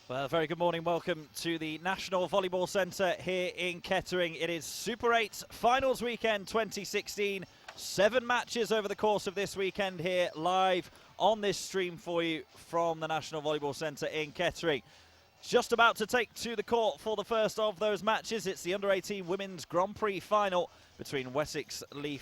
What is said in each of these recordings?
Well, very good morning. Welcome to the National Volleyball Centre here in Kettering. It is Super 8 Finals Weekend 2016. 7 matches over the course of this weekend here live on this stream for you from the National Volleyball Centre in Kettering. Just about to take to the court for the first of those matches. It's the Under-18 Women's Grand Prix final between Wessex, LeAF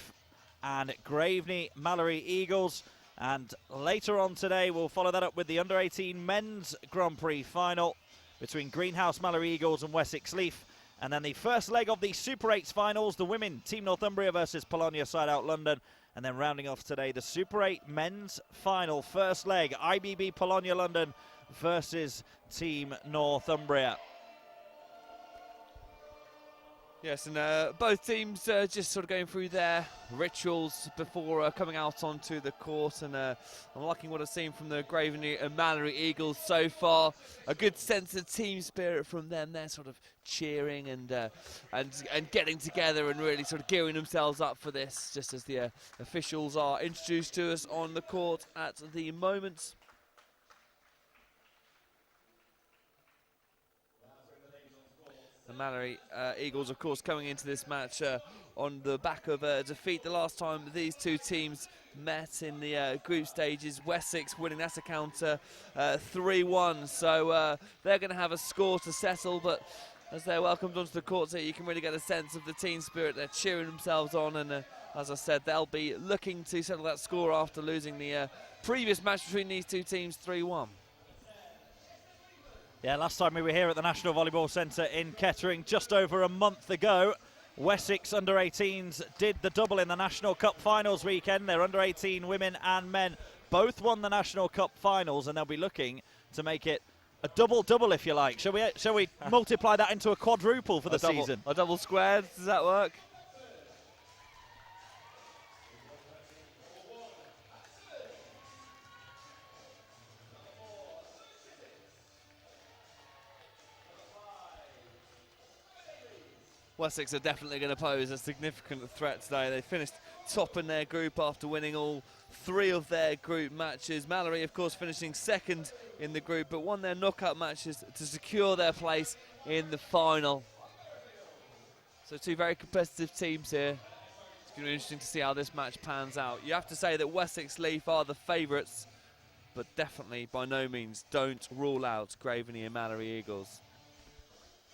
and Graveney Malory Eagles. And later on today, we'll follow that up with the Under-18 Men's Grand Prix final between Greenhouse Malory Eagles and Wessex LeAF. And then the first leg of the Super 8s finals, the women, Team Northumbria versus Bologna Side Out London. And then rounding off today, the Super 8 Men's final, first leg, IBB Bologna London versus Team Northumbria. Yes, and both teams just sort of going through their rituals before coming out onto the court, and I'm liking what I've seen from the Graveney and Malory Eagles so far. A good sense of team spirit from them. They're sort of cheering and getting together and really sort of gearing themselves up for this, just as the officials are introduced to us on the court at the moment. The Malory Eagles, of course, coming into this match on the back of a defeat the last time these two teams met in the group stages. Wessex winning that account 3-1, so they're going to have a score to settle, but as they're welcomed onto the court here, you can really get a sense of the team spirit. They're cheering themselves on, and as I said, they'll be looking to settle that score after losing the previous match between these two teams 3-1. Yeah, last time we were here at the National Volleyball Centre in Kettering, just over a month ago, Wessex Under-18s did the double in the National Cup Finals weekend. Their Under-18 women and men both won the National Cup Finals, and they'll be looking to make it a double-double, if you like. Shall we multiply that into a quadruple for the season? A double squared, does that work? Wessex are definitely going to pose a significant threat today. They finished top in their group after winning all 3 of their group matches. Malory, of course, finishing second in the group, but won their knockout matches to secure their place in the final. So 2 very competitive teams here. It's going to be interesting to see how this match pans out. You have to say that Wessex LeAF are the favourites, but definitely by no means don't rule out Graveney and Malory Eagles.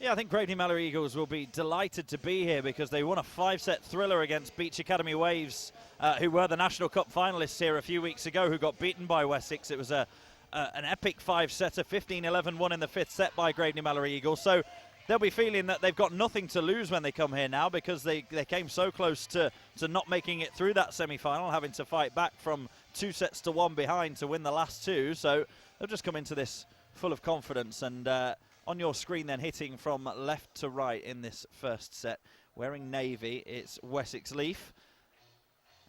Yeah, I think Graveney Malory Eagles will be delighted to be here because they won a 5-set thriller against Beach Academy Waves, who were the National Cup finalists here a few weeks ago, who got beaten by Wessex. It was an epic 5-setter, 15-11 won in the 5th set by Graveney Malory Eagles. So they'll be feeling that they've got nothing to lose when they come here now, because they came so close to not making it through that semi-final, having to fight back from 2-1 behind to win the last 2. So they'll just come into this full of confidence, and on your screen then, hitting from left to right in this first set, wearing navy, it's Wessex LeAF.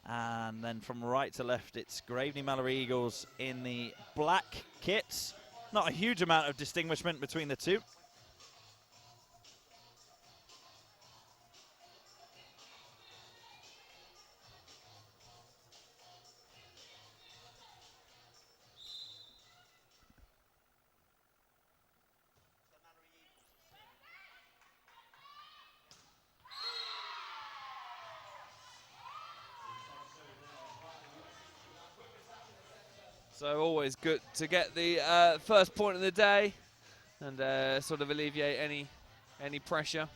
And then from right to left, it's Graveney Malory Eagles in the black kits. Not a huge amount of distinguishment between the two. So always good to get the first point of the day and sort of alleviate any pressure.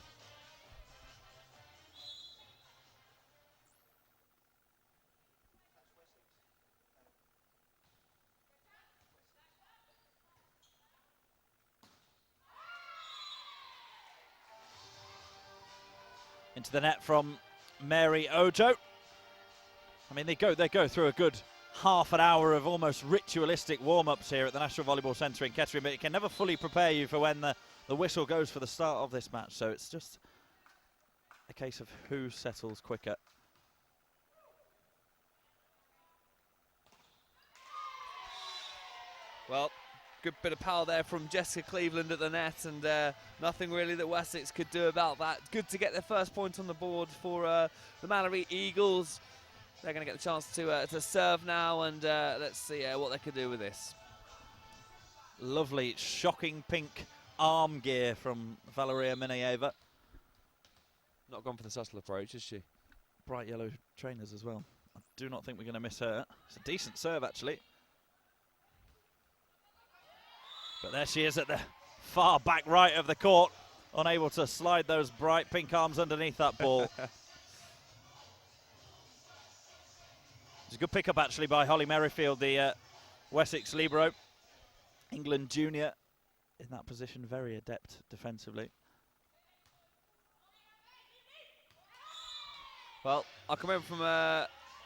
Into the net from Mary Ojo. I mean, they go through a good half an hour of almost ritualistic warm-ups here at the National Volleyball Centre in Kettering, but it can never fully prepare you for when the whistle goes for the start of this match. So it's just a case of who settles quicker. Well, good bit of power there from Jessica Cleveland at the net, and nothing really that Wessex could do about that. Good to get their first point on the board for the Malory Eagles. They're going to get the chance to serve now, and let's see what they can do with this. Lovely, shocking pink arm gear from Valeria Minayeva. Not gone for the subtle approach, is she? Bright yellow trainers as well. I do not think we're going to miss her. It's a decent serve, actually. But there she is at the far back right of the court, unable to slide those bright pink arms underneath that ball. It's a good pickup, actually, by Holly Merrifield, the Wessex libero. England junior in that position, very adept defensively. Well, I can remember from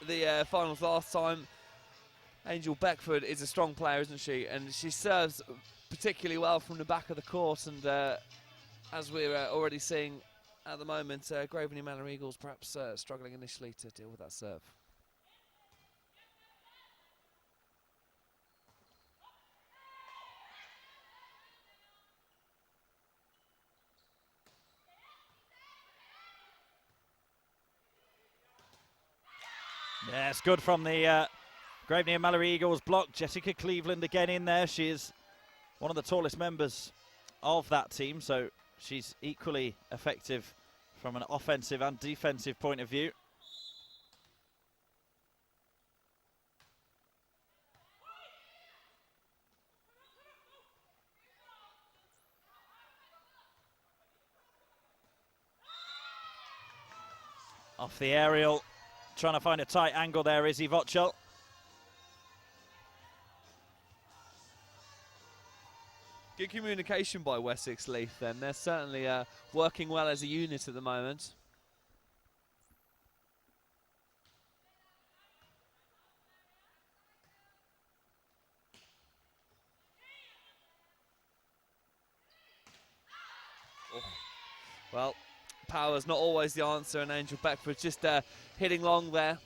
the finals last time, Angel Beckford is a strong player, isn't she? And she serves particularly well from the back of the court. And as we're already seeing at the moment, Graveney Malory Eagles perhaps struggling initially to deal with that serve. Yeah, it's good from the Graveney and Malory Eagles block. Jessica Cleveland again in there. She is one of the tallest members of that team, so she's equally effective from an offensive and defensive point of view. Off the aerial. Trying to find a tight angle there, Izzy Vochel. Good communication by Wessex LeAF then. They're certainly working well as a unit at the moment. Oh. Well, power's not always the answer, and Angel Beckford just hitting long there.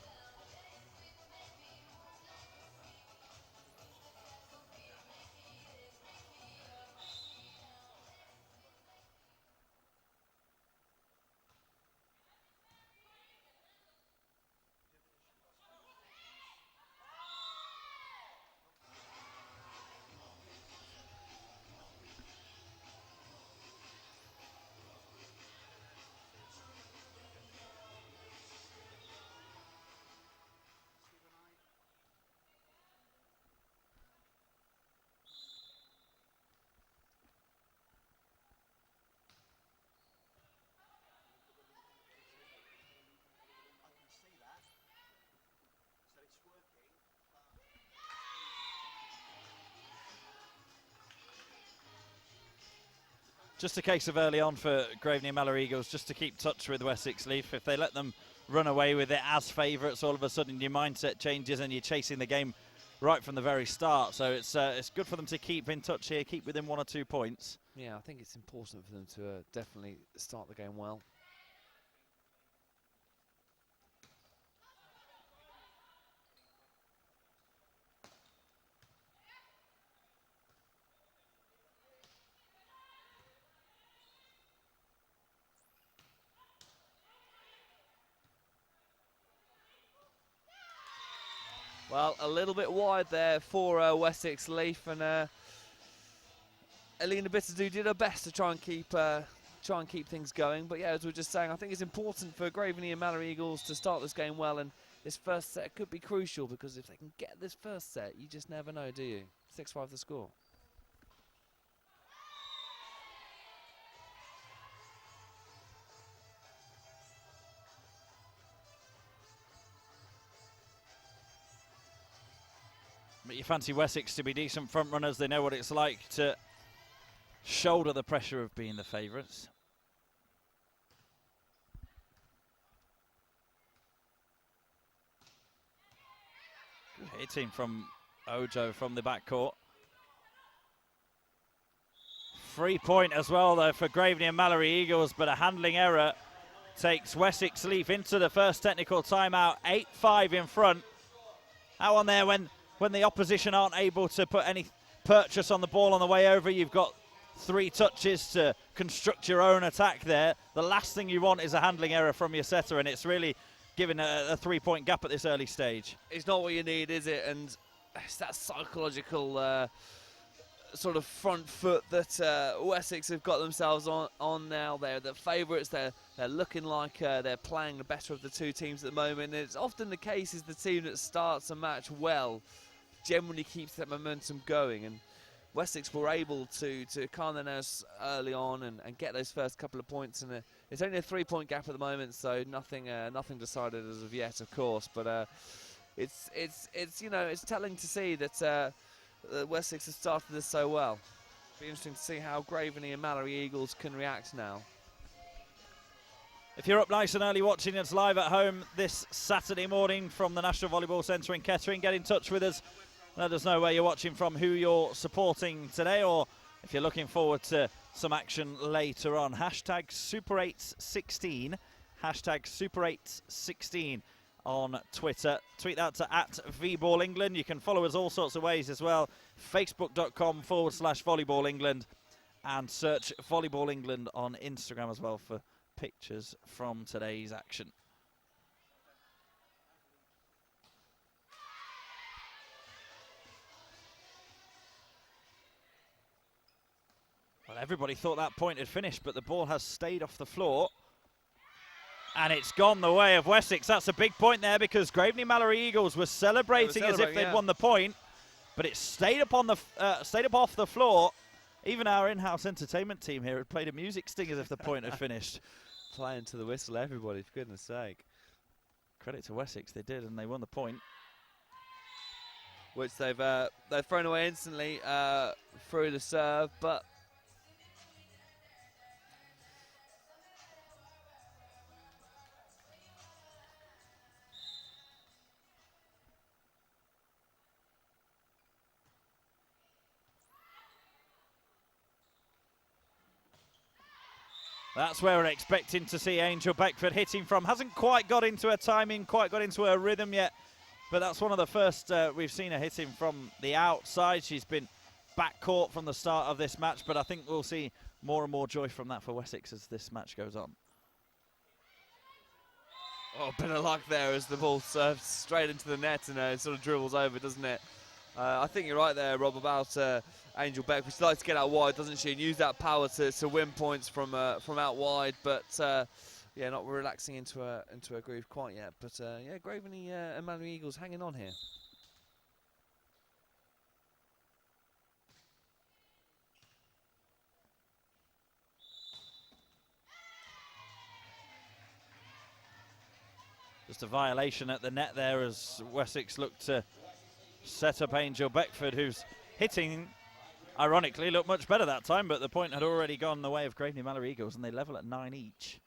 Just a case of early on for Graveney and Malory Eagles just to keep touch with Wessex LeAF. If they let them run away with it as favourites, all of a sudden your mindset changes and you're chasing the game right from the very start. So it's good for them to keep in touch here, keep within 1 or 2 points. Yeah, I think it's important for them to definitely start the game well. Well, a little bit wide there for Wessex LeAF, and Alina Bitterdew did her best to try and keep things going. But yeah, as we were just saying, I think it's important for Graveney and Malory Eagles to start this game well, and this first set could be crucial, because if they can get this first set, you just never know, do you? 6-5 the score. But you fancy Wessex to be decent front runners. They know what it's like to shoulder the pressure of being the favourites. Good hitting from Ojo from the backcourt. Free point as well, though, for Graveney and Malory Eagles, but a handling error takes Wessex LeAF into the first technical timeout. 8-5 in front. That one there, when the opposition aren't able to put any purchase on the ball on the way over, you've got 3 touches to construct your own attack there. The last thing you want is a handling error from your setter, and it's really given a 3-point gap at this early stage. It's not what you need, is it? And it's that psychological sort of front foot that Wessex have got themselves on now. They're the favourites. They're looking like they're playing the better of the two teams at the moment. And it's often the case is the team that starts a match well generally keeps that momentum going. And Wessex were able to calm their nerves early on and get those first couple of points. And it's only a 3-point gap at the moment, so nothing decided as of yet, of course. But it's telling to see that Wessex has started this so well. Be interesting to see how Graveney and Malory Eagles can react now. If you're up nice and early watching us live at home this Saturday morning from the National Volleyball Centre in Kettering, get in touch with us. Let us know where you're watching from, who you're supporting today, or if you're looking forward to some action later on. Hashtag Super816, hashtag Super816 on Twitter. Tweet that to @VBallEngland. You can follow us all sorts of ways as well. Facebook.com/Volleyball England, and search Volleyball England on Instagram as well for pictures from today's action. Well, everybody thought that point had finished, but the ball has stayed off the floor. And it's gone the way of Wessex. That's a big point there, because Graveney Malory Eagles were celebrating as if they'd won the point, but it stayed up off the floor. Even our in-house entertainment team here had played a music sting as if the point had finished. Playing to the whistle, everybody, for goodness sake. Credit to Wessex, they did, and they won the point. Which they've thrown away instantly through the serve, but that's where we're expecting to see Angel Beckford hitting from. Hasn't quite got into her timing, quite got into her rhythm yet, but that's one of the first we've seen her hitting from the outside. She's been backcourt from the start of this match, but I think we'll see more and more joy from that for Wessex as this match goes on. oh, a bit of luck there as the ball serves straight into the net and it sort of dribbles over, doesn't it? I think you're right there, Rob, about Angel Beckford. She likes to get out wide, doesn't she, and use that power to win points from out wide. But yeah, not relaxing into her groove quite yet. But yeah, Graveney and Malory Eagles hanging on here. Just a violation at the net there as Wessex looked to set up Angel Beckford, who's hitting, ironically, looked much better that time, but the point had already gone the way of Graveney Malory Eagles, and they level at 9 each.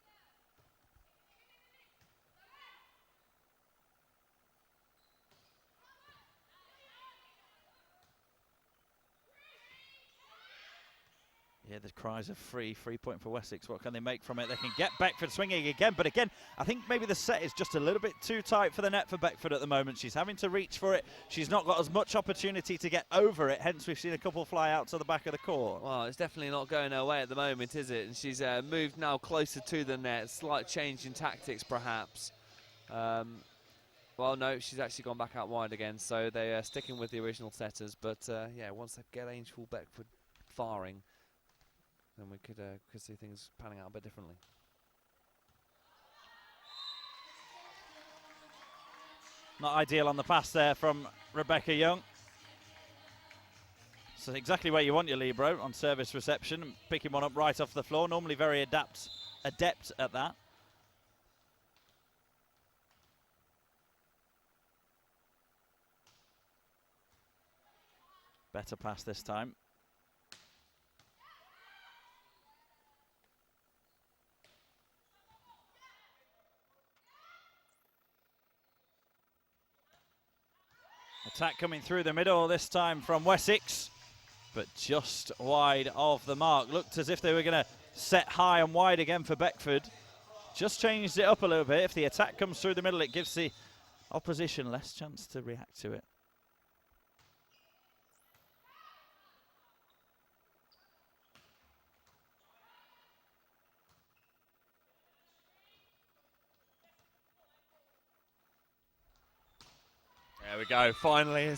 Yeah, the cries of free point for Wessex. What can they make from it? They can get Beckford swinging again, but again, I think maybe the set is just a little bit too tight for the net for Beckford at the moment. She's having to reach for it. She's not got as much opportunity to get over it, hence we've seen a couple fly out to the back of the court. Well, it's definitely not going her way at the moment, is it? And she's moved now closer to the net. Slight change in tactics, perhaps. Well, no, she's actually gone back out wide again, so they are sticking with the original setters. But yeah, once they get Angel Beckford firing, then we could see things panning out a bit differently. Not ideal on the pass there from Rebecca Young. So exactly where you want your libero, on service reception, picking one up right off the floor. Normally very adept at that. Better pass this time. Attack coming through the middle this time from Wessex, but just wide of the mark. Looked as if they were going to set high and wide again for Beckford. Just changed it up a little bit. If the attack comes through the middle, it gives the opposition less chance to react to it. Yeah, There we go. Finally,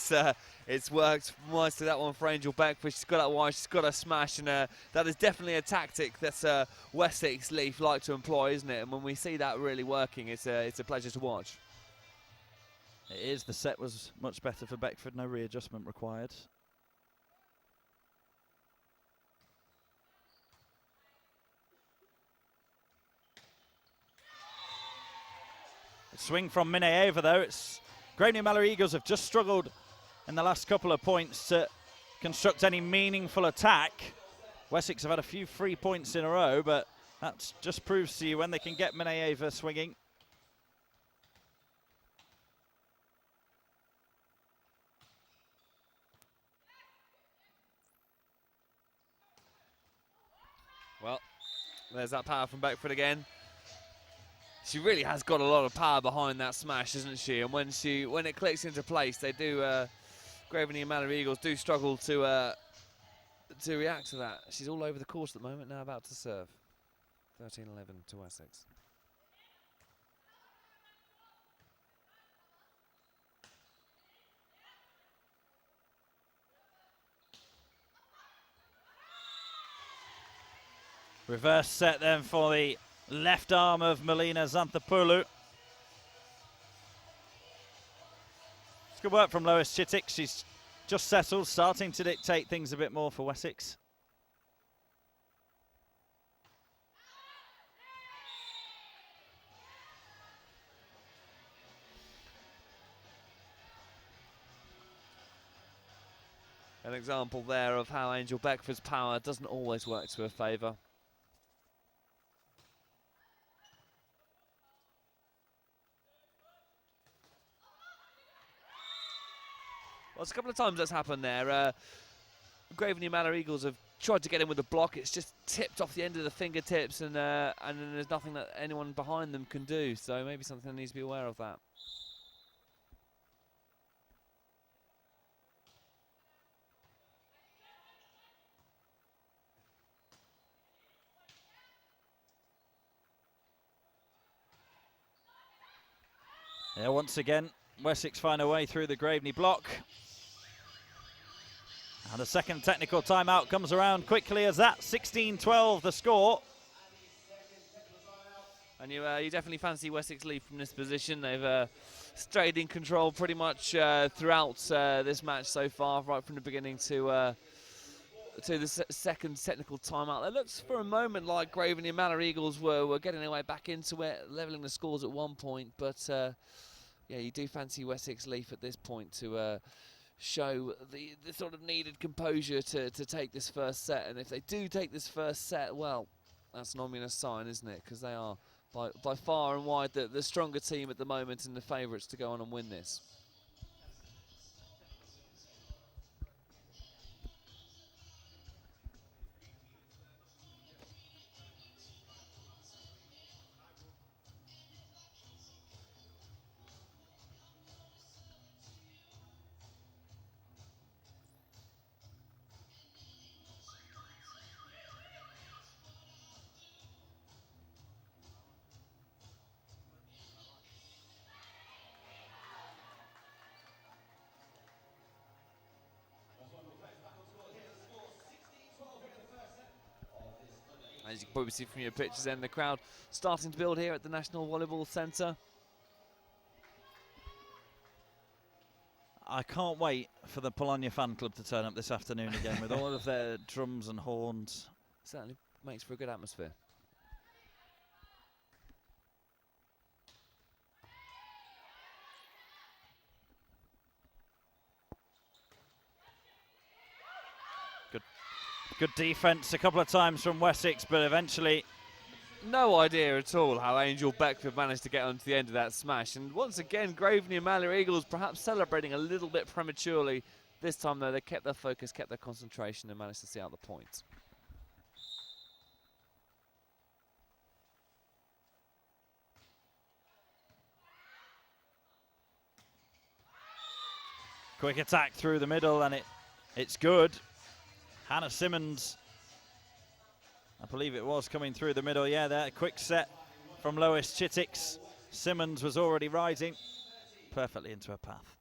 it's worked nicely, that one for Angel Beckford. She's got that wide, she's got a smash, and that is definitely a tactic that Wessex LeAF like to employ, isn't it? And when we see that really working, it's a pleasure to watch. It is. The set was much better for Beckford. No readjustment required. Swing from Minayeva though. It's Graveney Malory Eagles have just struggled in the last couple of points to construct any meaningful attack. Wessex have had a few free points in a row, but that just proves to you when they can get Minayeva swinging. Well, there's that power from Beckford again. She really has got a lot of power behind that smash, isn't she? And when it clicks into place, they do. Graveney and Malory Eagles do struggle to react to that. She's all over the course at the moment. Now about to serve. 13-11 to Wessex. Reverse set then for the left arm of Melina Xanthopoulou. It's good work from Lois Chittick. She's just settled, starting to dictate things a bit more for Wessex. An example there of how Angel Beckford's power doesn't always work to her favour. Well, it's a couple of times that's happened there. Graveney Malory Eagles have tried to get in with a block. It's just tipped off the end of the fingertips, and then there's nothing that anyone behind them can do. So maybe something needs to be aware of that. Yeah, once again, Wessex find a way through the Graveney block. And the second technical timeout comes around quickly as that. 16-12 the score. And you definitely fancy Wessex LeAF from this position. They've stayed in control pretty much throughout this match so far, right from the beginning to the second technical timeout. It looks for a moment like Graveney and Malory Eagles were getting their way back into it, levelling the scores at one point. But yeah, you do fancy Wessex LeAF at this point to show the sort of needed composure to take this first set. And if they do take this first set, well, that's an ominous sign, isn't it? Because they are by far and wide the stronger team at the moment and the favourites to go on and win this. As you can probably see from your pictures then, the crowd starting to build here at the National Volleyball Centre. I can't wait for the Bologna fan club to turn up this afternoon again with all of their drums and horns. Certainly makes for a good atmosphere. Good defence a couple of times from Wessex, but eventually... No idea at all how Angel Beckford managed to get onto the end of that smash. And once again, Graveney and Malory Eagles perhaps celebrating a little bit prematurely. This time, though, they kept their focus, kept their concentration, and managed to see out the point. Quick attack through the middle, and it's good. Hannah Simmons, I believe it was, coming through the middle. Yeah, there, quick set from Lois Chittick. Simmons was already rising perfectly into her path.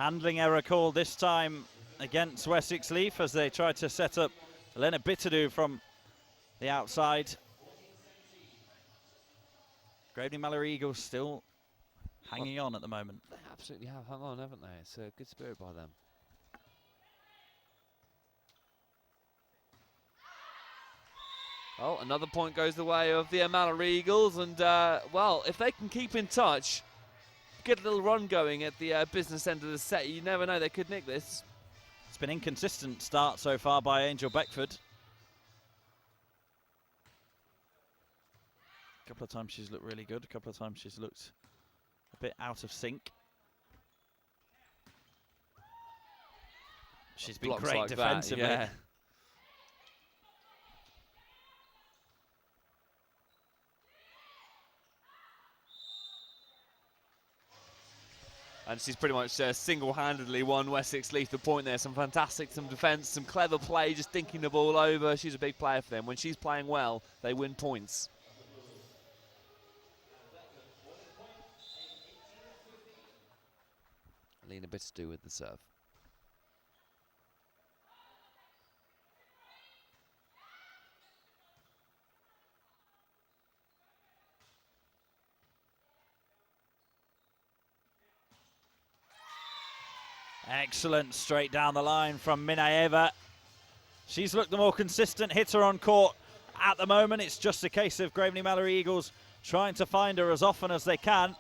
Handling error called this time against Wessex LeAF as they tried to set up Elena Bitadou from the outside. Graveney Malory Eagles still hanging on at the moment. They absolutely have hung on, haven't they? It's a good spirit by them. Oh, another point goes the way of the Malory Eagles, and well, if they can keep in touch, get a little run going at the business end of the set, you never know, they could nick this. It's been inconsistent start so far by Angel Beckford. A couple of times she's looked really good, a couple of times she's looked a bit out of sync. She's been Blocks great like defensively. that, yeah. And she's pretty much single-handedly won Wessex LeAF the point there. Some defence, some clever play, just dinking the ball over. She's a big player for them. When she's playing well, they win points. Alina Bitadou with the serve. Excellent straight down the line from Minaeva. She's looked the more consistent hitter on court at the moment. It's just a case of Graveney Malory Eagles trying to find her as often as they can.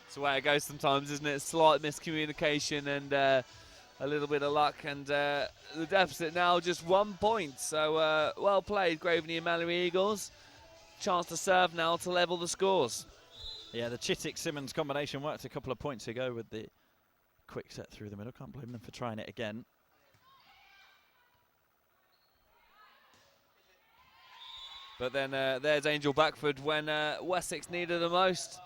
It's the way it goes sometimes, isn't it? Slight miscommunication and a little bit of luck, and the deficit now just 1 point. So well played, Graveney and Malory Eagles. Chance to serve now to level the scores. Yeah, the Chittick-Simmons combination worked a couple of points ago with the quick set through the middle. Can't blame them for trying it again. But then there's Angel Beckford when Wessex needed her most.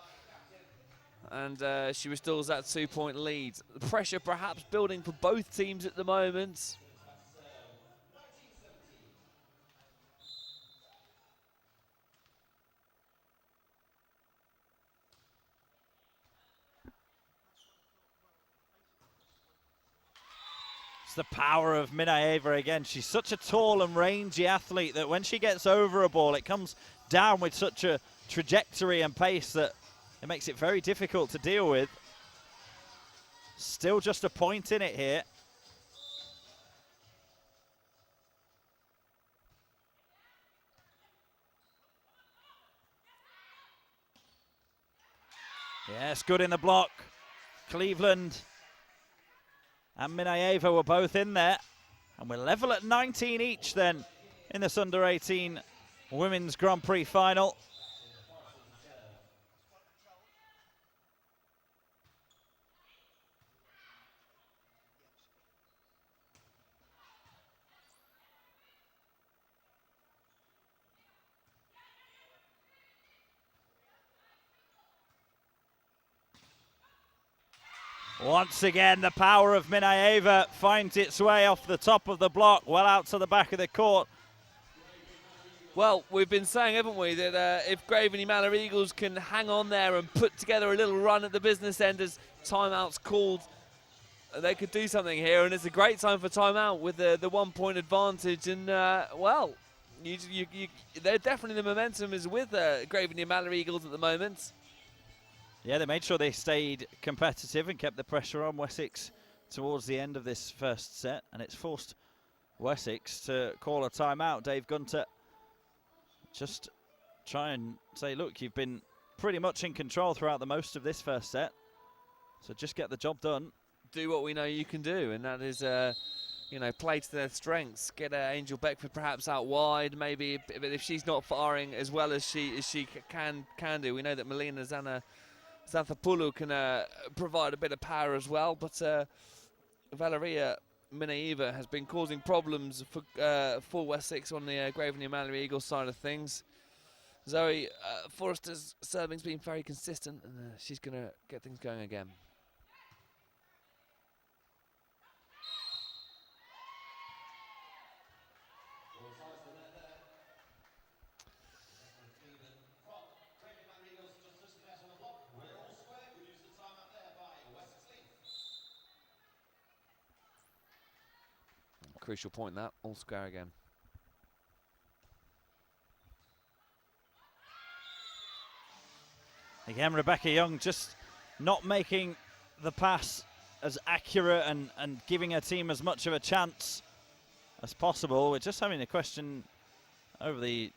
And she restores that 2-point lead. The pressure perhaps building for both teams at the moment. It's the power of Minaeva again. She's such a tall and rangy athlete that when she gets over a ball, it comes down with such a trajectory and pace that it makes it very difficult to deal with. Still just a point in it here. Yes, good in the block. Cleveland and Minaeva were both in there. And we're level at 19 each then in this under-18 Women's Grand Prix final. Once again, the power of Minaeva finds its way off the top of the block, well out to the back of the court. Well, we've been saying, haven't we, that if Graveney Malory Eagles can hang on there and put together a little run at the business end as timeout's called, they could do something here, and it's a great time for timeout with the 1 point advantage. And, well, they're definitely, the momentum is with Graveney Malory Eagles at the moment. Yeah, they made sure they stayed competitive and kept the pressure on Wessex towards the end of this first set, and it's forced Wessex to call a timeout. Dave Gunter just try and say, look, you've been pretty much in control throughout the most of this first set, so just get the job done. Do what we know you can do, and that is, you know, play to their strengths. Get Angel Beckford perhaps out wide, maybe, but if she's not firing as well as she can do, we know that Melina Xanthopoulou can provide a bit of power as well, but Valeria Minaeva has been causing problems for Wessex on the Graveney Malory Eagles side of things. Zoe Forrester's serving's been very consistent, and she's going to get things going again. crucial point, that. All square again. Again, Rebecca Young just not making the pass as accurate and giving her team as much of a chance as possible. We're just having a question over the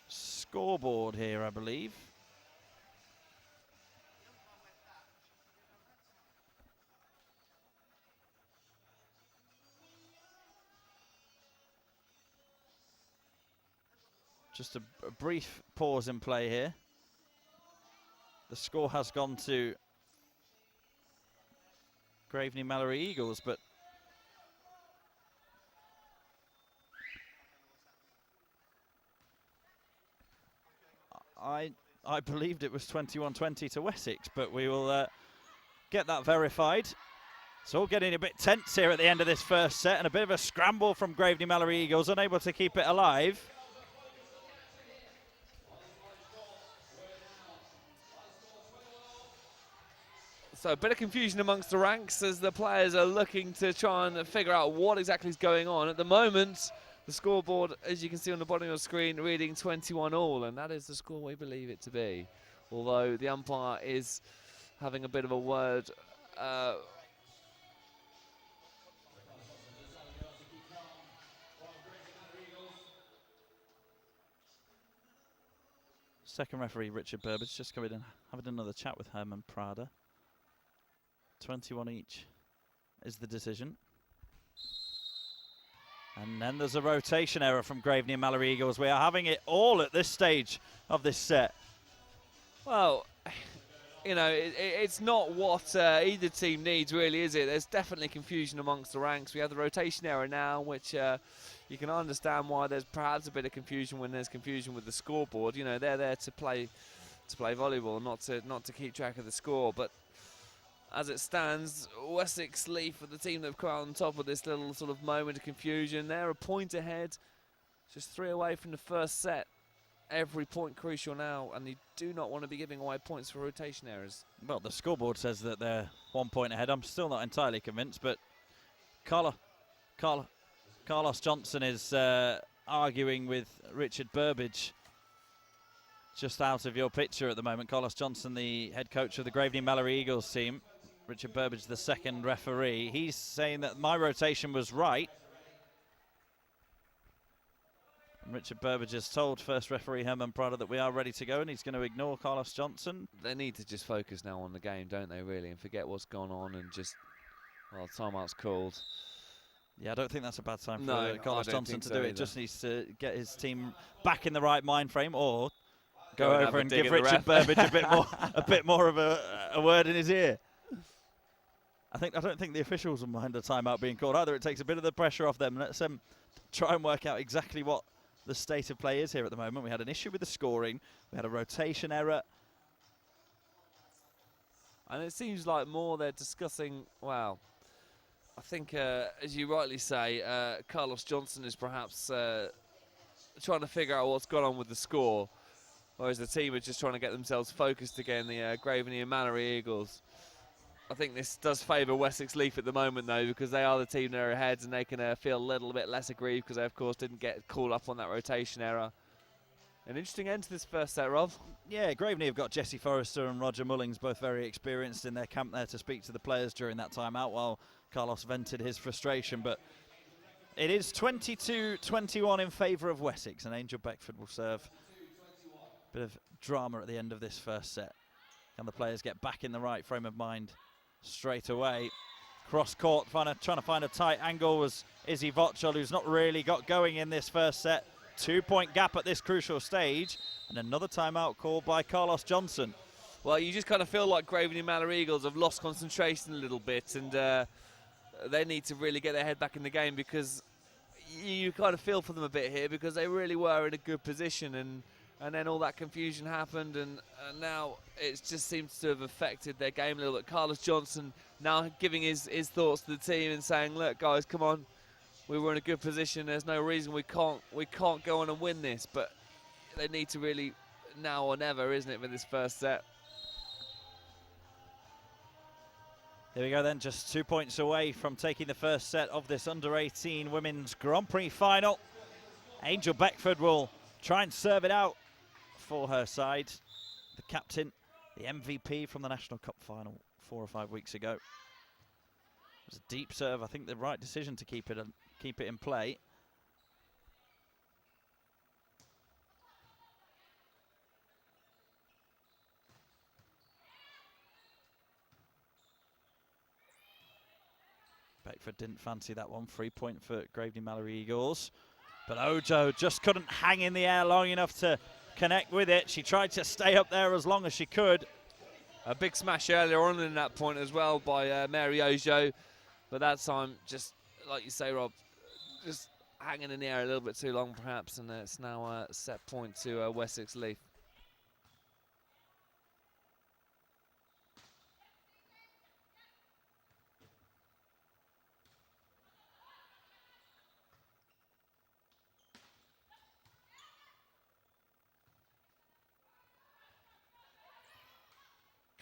scoreboard here, I believe. Just a brief pause in play here. The score has gone to Graveney Malory Eagles, but I believed it was 21-20 to Wessex, but we will get that verified. It's all getting a bit tense here at the end of this first set, and a bit of a scramble from Graveney Malory Eagles, unable to keep it alive. So a bit of confusion amongst the ranks as the players are looking to try and figure out what exactly is going on. At the moment, the scoreboard, as you can see on the bottom of the screen, reading 21-all, and that is the score we believe it to be. Although the umpire is having a bit of a word. Second referee, Richard Burbage, just coming in, having another chat with Herman Prada. 21 each is the decision. And then there's a rotation error from Graveney and Malory Eagles. We are having it all at this stage of this set. Well, you know, it's not what either team needs, really, is it? There's definitely confusion amongst the ranks. We have the rotation error now, which you can understand why there's perhaps a bit of confusion when there's confusion with the scoreboard. You know, they're there to play volleyball, not to keep track of the score. But as it stands, Wessex LeAF are the team that have come out on top of this little sort of moment of confusion. They're a point ahead, just 3 away from the first set. Every point crucial now, and you do not want to be giving away points for rotation errors. Well, the scoreboard says that they're 1 point ahead. I'm still not entirely convinced, but Carlos Johnson is arguing with Richard Burbage just out of your picture at the moment. Carlos Johnson, the head coach of the Graveney Malory Eagles team. Richard Burbage, the second referee. He's saying that my rotation was right. And Richard Burbage has told first referee Herman Prada that we are ready to go, and he's going to ignore Carlos Johnson. They need to just focus now on the game, don't they, really, and forget what's gone on and just, well, timeout's called. Yeah, I don't think that's a bad time for Carlos Johnson to do it. Just needs to get his team back in the right mind frame, or go over and give Richard Burbage a bit more of a word in his ear. I don't think the officials will mind a timeout being called either. It takes a bit of the pressure off them. Let's try and work out exactly what the state of play is here at the moment. We had an issue with the scoring. We had a rotation error. And it seems like more they're discussing, well, I think, as you rightly say, Carlos Johnson is perhaps trying to figure out what's gone on with the score, whereas the team are just trying to get themselves focused again, the Graveney and Malory Eagles. I think this does favour Wessex LeAF at the moment, though, because they are the team that are ahead and they can feel a little bit less aggrieved because they, of course, didn't get called up on that rotation error. An interesting end to this first set, Rob. Yeah, Graveney have got Jesse Forrester and Roger Mullings, both very experienced in their camp there to speak to the players during that timeout while Carlos vented his frustration. But it is 22-21 in favour of Wessex, and Angel Beckford will serve. Bit of drama at the end of this first set. Can the players get back in the right frame of mind straight away? Cross court, trying to find a tight angle was Izzy Vochel, who's not really got going in this first set. 2-point gap at this crucial stage, and another timeout called by Carlos Johnson. Well, you just kind of feel like Graveney Malory Eagles have lost concentration a little bit, and they need to really get their head back in the game, because you kind of feel for them a bit here, because they really were in a good position, and then all that confusion happened, and now it just seems to have affected their game a little bit. Carlos Johnson now giving his thoughts to the team and saying, look, guys, come on. We were in a good position. There's no reason we can't go on and win this. But they need to really, now or never, isn't it, for this first set? Here we go then, just 2 points away from taking the first set of this under-18 Women's Grand Prix final. Angel Beckford will try and serve it out for her side. The captain, the MVP from the National Cup final 4 or 5 weeks ago. It was a deep serve. I think the right decision to keep it in play. Beckford didn't fancy that one. 3 point for Graveney Malory Eagles. But Ojo just couldn't hang in the air long enough to connect with it. She tried to stay up there as long as she could. A big smash earlier on in that point as well by Mary Ojo. But that time, just like you say, Rob, just hanging in the air a little bit too long perhaps. And it's now a set point to Wessex LeAF.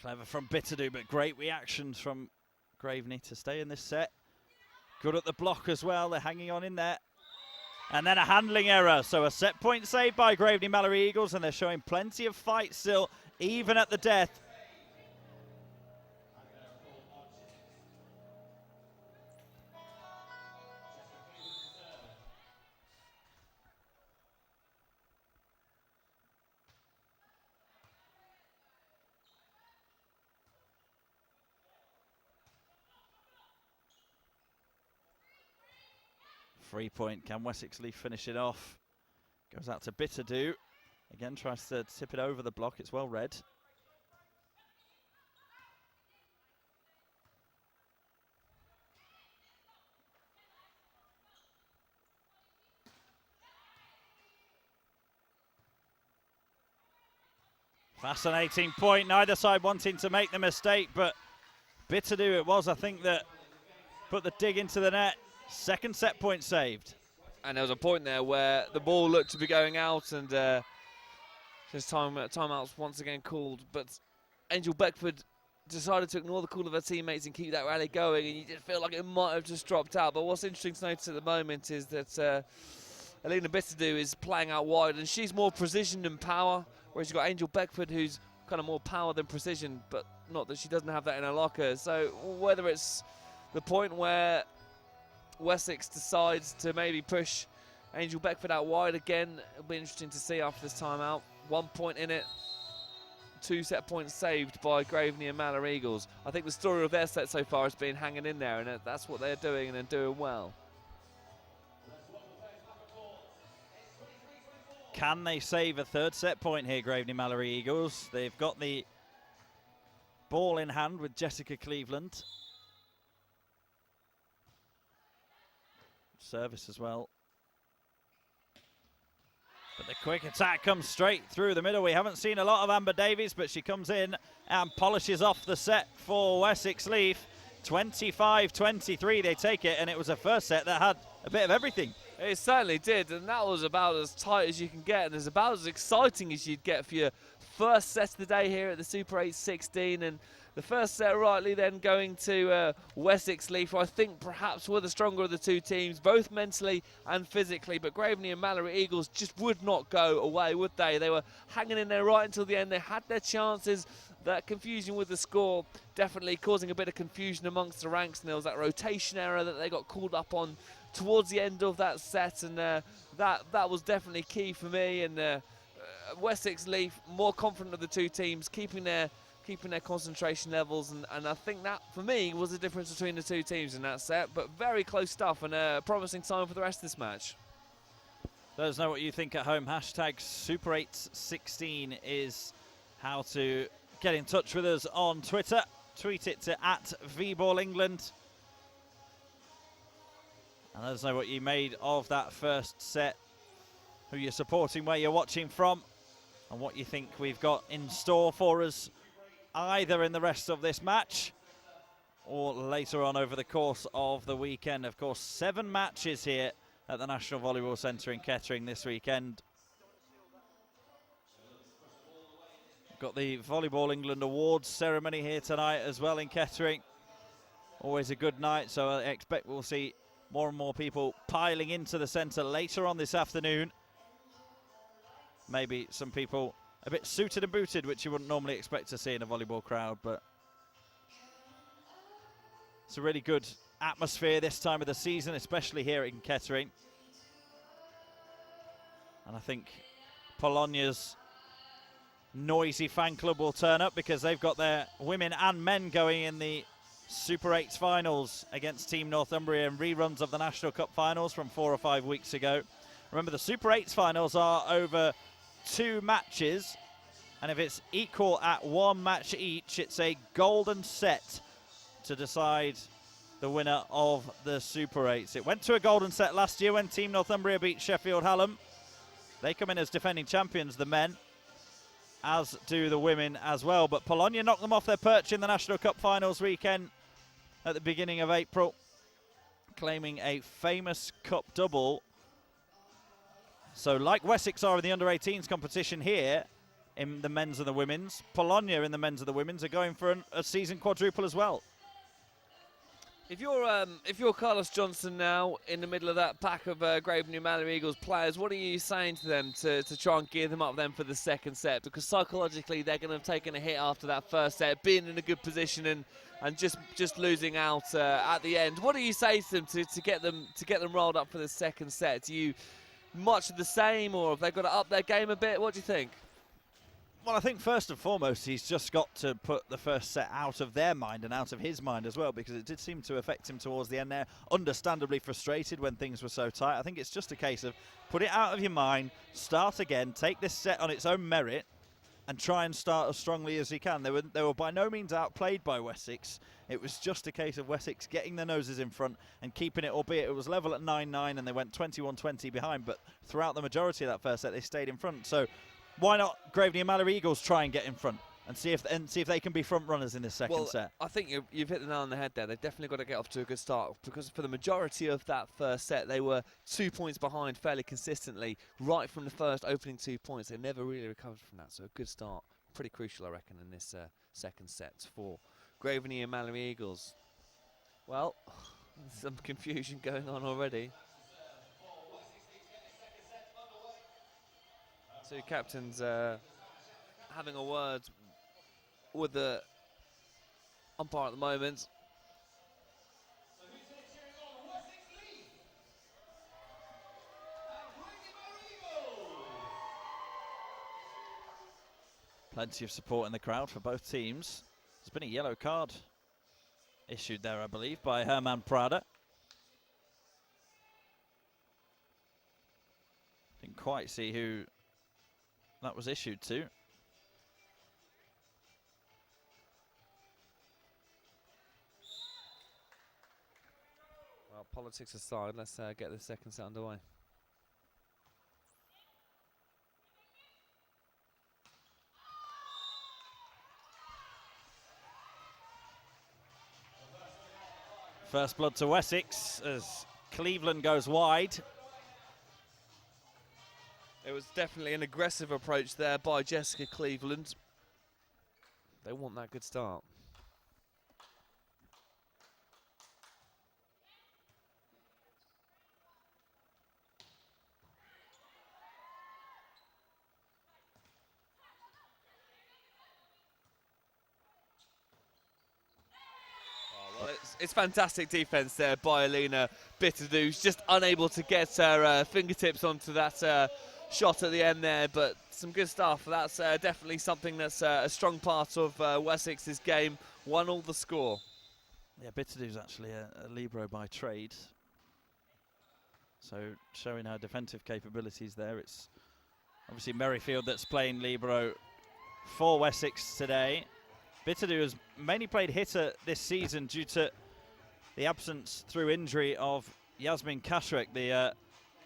Clever from Bitterdew, but great reactions from Graveney to stay in this set. Good at the block as well. They're hanging on in there. And then a handling error. So a set point saved by Graveney Malory Eagles, and they're showing plenty of fight still, even at the death. Free point. Can Wessex LeAF finish it off? Goes out to Bitterdew. Again, tries to tip it over the block. It's well read. Fascinating point. Neither side wanting to make the mistake, but Bitterdew it was, I think, that put the dig into the net. Second set point saved. And there was a point there where the ball looked to be going out, and just timeouts once again called. But Angel Beckford decided to ignore the call of her teammates and keep that rally going, and you did feel like it might have just dropped out. But what's interesting to notice at the moment is that Alina Bitterdew is playing out wide, and she's more precision than power, whereas you've got Angel Beckford, who's kind of more power than precision, but not that she doesn't have that in her locker. So whether it's the point where Wessex decides to maybe push Angel Beckford out wide again, it'll be interesting to see after this timeout. 1 point in it, 2 set points saved by Graveney and Malory Eagles. I think the story of their set so far has been hanging in there, and that's what they're doing, and they're doing well. Can they save a third set point here, Graveney Malory Eagles? They've got the ball in hand with Jessica Cleveland. Service as well. But the quick attack comes straight through the middle. We haven't seen a lot of Amber Davies, but she comes in and polishes off the set for Wessex LeAF. 25-23, they take it, and it was a first set that had a bit of everything. It certainly did, and that was about as tight as you can get, and it's about as exciting as you'd get for your first set of the day here at the Super 8 16. And the first set rightly then going to Wessex LeAF, who I think perhaps were the stronger of the two teams, both mentally and physically. But Graveney and Malory Eagles just would not go away, would they? They were hanging in there right until the end. They had their chances. That confusion with the score definitely causing a bit of confusion amongst the ranks. And there was that rotation error that they got called up on towards the end of that set. And that was definitely key for me. And Wessex LeAF more confident of the two teams, keeping their concentration levels, and I think that for me was the difference between the two teams in that set. But very close stuff, and a promising sign for the rest of this match. Let us know what you think at home. Hashtag Super816 is how to get in touch with us on Twitter. Tweet it to @VBallEngland. And let us know what you made of that first set, who you're supporting, where you're watching from, and what you think we've got in store for us either in the rest of this match or later on over the course of the weekend. Of course, 7 matches here at the National Volleyball Centre in Kettering this weekend. Got the Volleyball England Awards ceremony here tonight as well in Kettering. Always a good night, so I expect we'll see more and more people piling into the centre later on this afternoon. Maybe some people a bit suited and booted, which you wouldn't normally expect to see in a volleyball crowd, but it's a really good atmosphere this time of the season, especially here in Kettering. And I think Polonia's noisy fan club will turn up because they've got their women and men going in the Super 8s finals against Team Northumbria and reruns of the National Cup finals from 4 or 5 weeks ago. Remember, the Super 8s finals are over 2 matches, and if it's equal at 1 match each, it's a golden set to decide the winner of the Super 8s. It went to a golden set last year when Team Northumbria beat Sheffield Hallam. They come in as defending champions, the men, as do the women as well. But Polonia knocked them off their perch in the National Cup finals weekend at the beginning of April, claiming a famous cup double. So like Wessex are in the under-18s competition here in the men's and the women's, Polonia in the men's and the women's are going for a season quadruple as well. If you're Carlos Johnson now in the middle of that pack of Graveney Malory Eagles players, what are you saying to them to try and gear them up then for the second set? Because psychologically they're going to have taken a hit after that first set, being in a good position and just losing out at the end. What do you say to them to get them rolled up for the second set? Do you much of the same, or have they got to up their game a bit? What do you think? Well, I think first and foremost, he's just got to put the first set out of their mind and out of his mind as well, because it did seem to affect him towards the end there. Understandably frustrated when things were so tight. I think it's just a case of put it out of your mind, start again, take this set on its own merit, and try and start as strongly as he can. They were by no means outplayed by Wessex. It was just a case of Wessex getting their noses in front and keeping it, albeit it was level at 9-9 and they went 21-20 behind, but throughout the majority of that first set, they stayed in front. So why not Graveney and Malory Eagles try and get in front and see if they can be front runners in this second set? I think you've hit the nail on the head there. They've definitely got to get off to a good start, because for the majority of that first set, they were 2 points behind fairly consistently right from the first opening 2 points. They never really recovered from that, so a good start. Pretty crucial, I reckon, in this second set for Graveney and Malory Eagles. Well, some confusion going on already. Two captains having a word with the umpire at the moment. Plenty of support in the crowd for both teams. There's been a yellow card issued there, I believe, by Herman Prada. Didn't quite see who that was issued to. Well, politics aside, let's get the second set underway. First blood to Wessex as Cleveland goes wide. It was definitely an aggressive approach there by Jessica Cleveland. They want that good start. It's fantastic defence there by Alina Bitterdo, who's just unable to get her fingertips onto that shot at the end there, but some good stuff. That's definitely something that's a strong part of Wessex's game. 1-1 the score. Yeah, Bitterdo's actually a libero by trade, so showing her defensive capabilities there. It's obviously Merrifield that's playing libero for Wessex today. Bitterdo has mainly played hitter this season due to the absence through injury of Yasmin Kashrek, the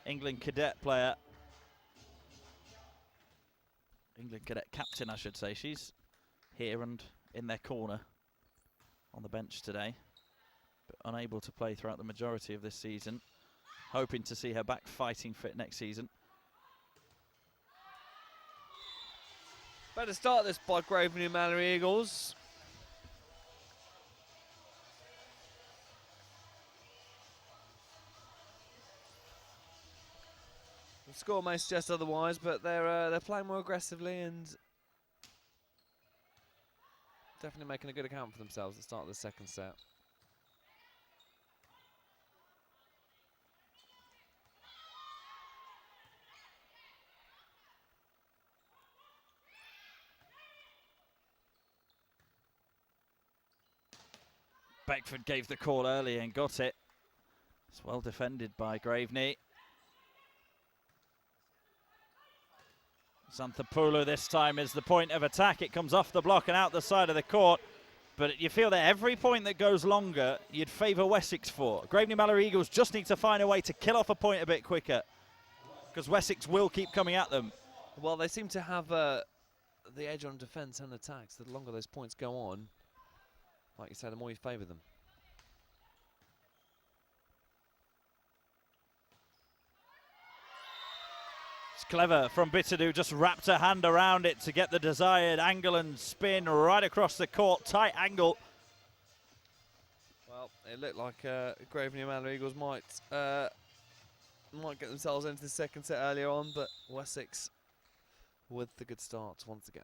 England cadet player. England cadet captain, I should say. She's here and in their corner on the bench today, but unable to play throughout the majority of this season. Hoping to see her back fighting fit next season. Better start this by Graveney Malory Eagles. The score may suggest otherwise, but they're playing more aggressively and definitely making a good account for themselves at the start of the second set. Beckford gave the call early and got it. It's well defended by Graveney. Xanthopoulou this time is the point of attack. It comes off the block and out the side of the court. But you feel that every point that goes longer, you'd favour Wessex for. Graveney Malory Eagles just need to find a way to kill off a point a bit quicker, because Wessex will keep coming at them. Well, they seem to have the edge on defence and attacks. The longer those points go on, like you say, the more you favour them. It's clever from Bitadou, just wrapped her hand around it to get the desired angle and spin right across the court. Tight angle. Well, it looked like Graveney Malory Eagles might get themselves into the second set earlier on, but Wessex with the good starts once again.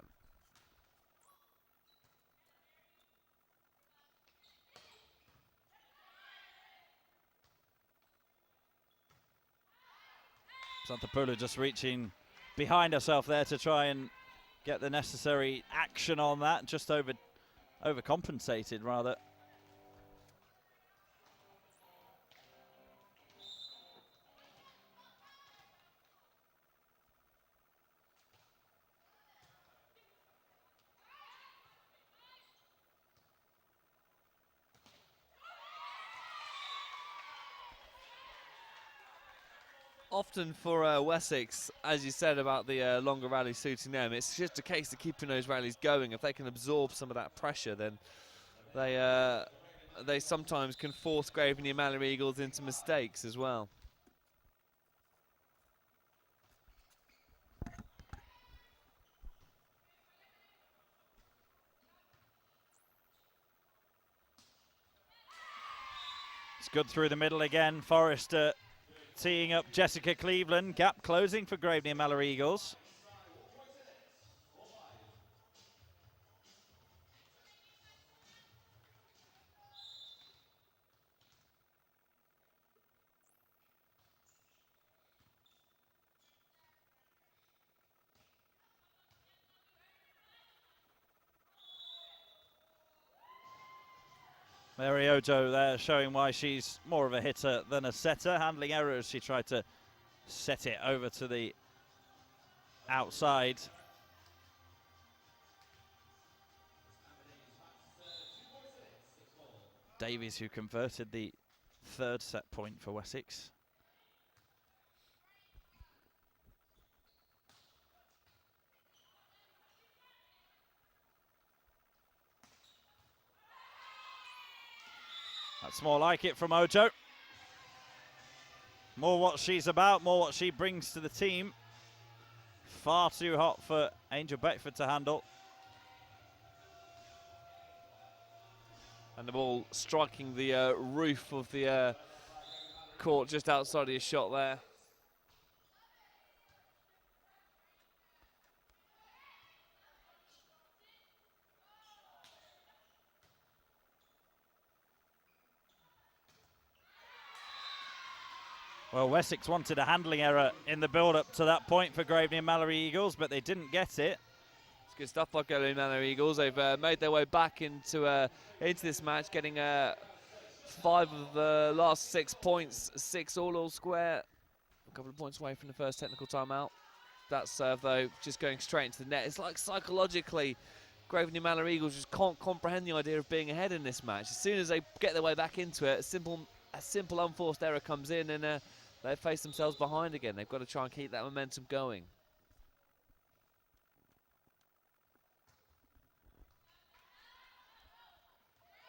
Xanthopoulou just reaching behind herself there to try and get the necessary action on that. Just overcompensated, rather. Often for Wessex, as you said about the longer rallies suiting them, it's just a case of keeping those rallies going. If they can absorb some of that pressure, then they sometimes can force Graveney Malory Eagles into mistakes as well. It's good through the middle again. Forrester teeing up Jessica Cleveland. Gap closing for Graveney Malory Eagles. Mary Ojo there showing why she's more of a hitter than a setter. Handling errors, she tried to set it over to the outside. Davies, who converted the third set point for Wessex. That's more like it from Ojo. More what she's about, more what she brings to the team. Far too hot for Angel Beckford to handle. And the ball striking the roof of the court just outside of his shot there. Well, Wessex wanted a handling error in the build-up to that point for Graveney Malory Eagles, but they didn't get it. It's good stuff by Graveney Malory Eagles. They've made their way back into this match, getting 5 of the last 6 points, 6 all square. A couple of points away from the first technical timeout. That serve, though, just going straight into the net. It's like psychologically, Graveney Malory Eagles just can't comprehend the idea of being ahead in this match. As soon as they get their way back into it, a simple unforced error comes in and they face themselves behind again. They've got to try and keep that momentum going.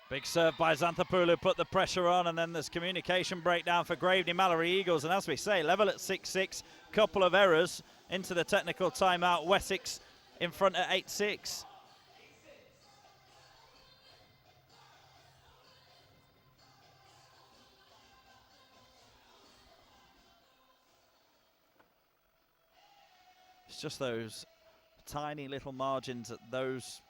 Big serve by Xanthopoulou, put the pressure on, and then there's communication breakdown for Graveney Malory Eagles. And as we say, level at 6-6, couple of errors into the technical timeout. Wessex in front at 8-6. It's just those tiny little margins at those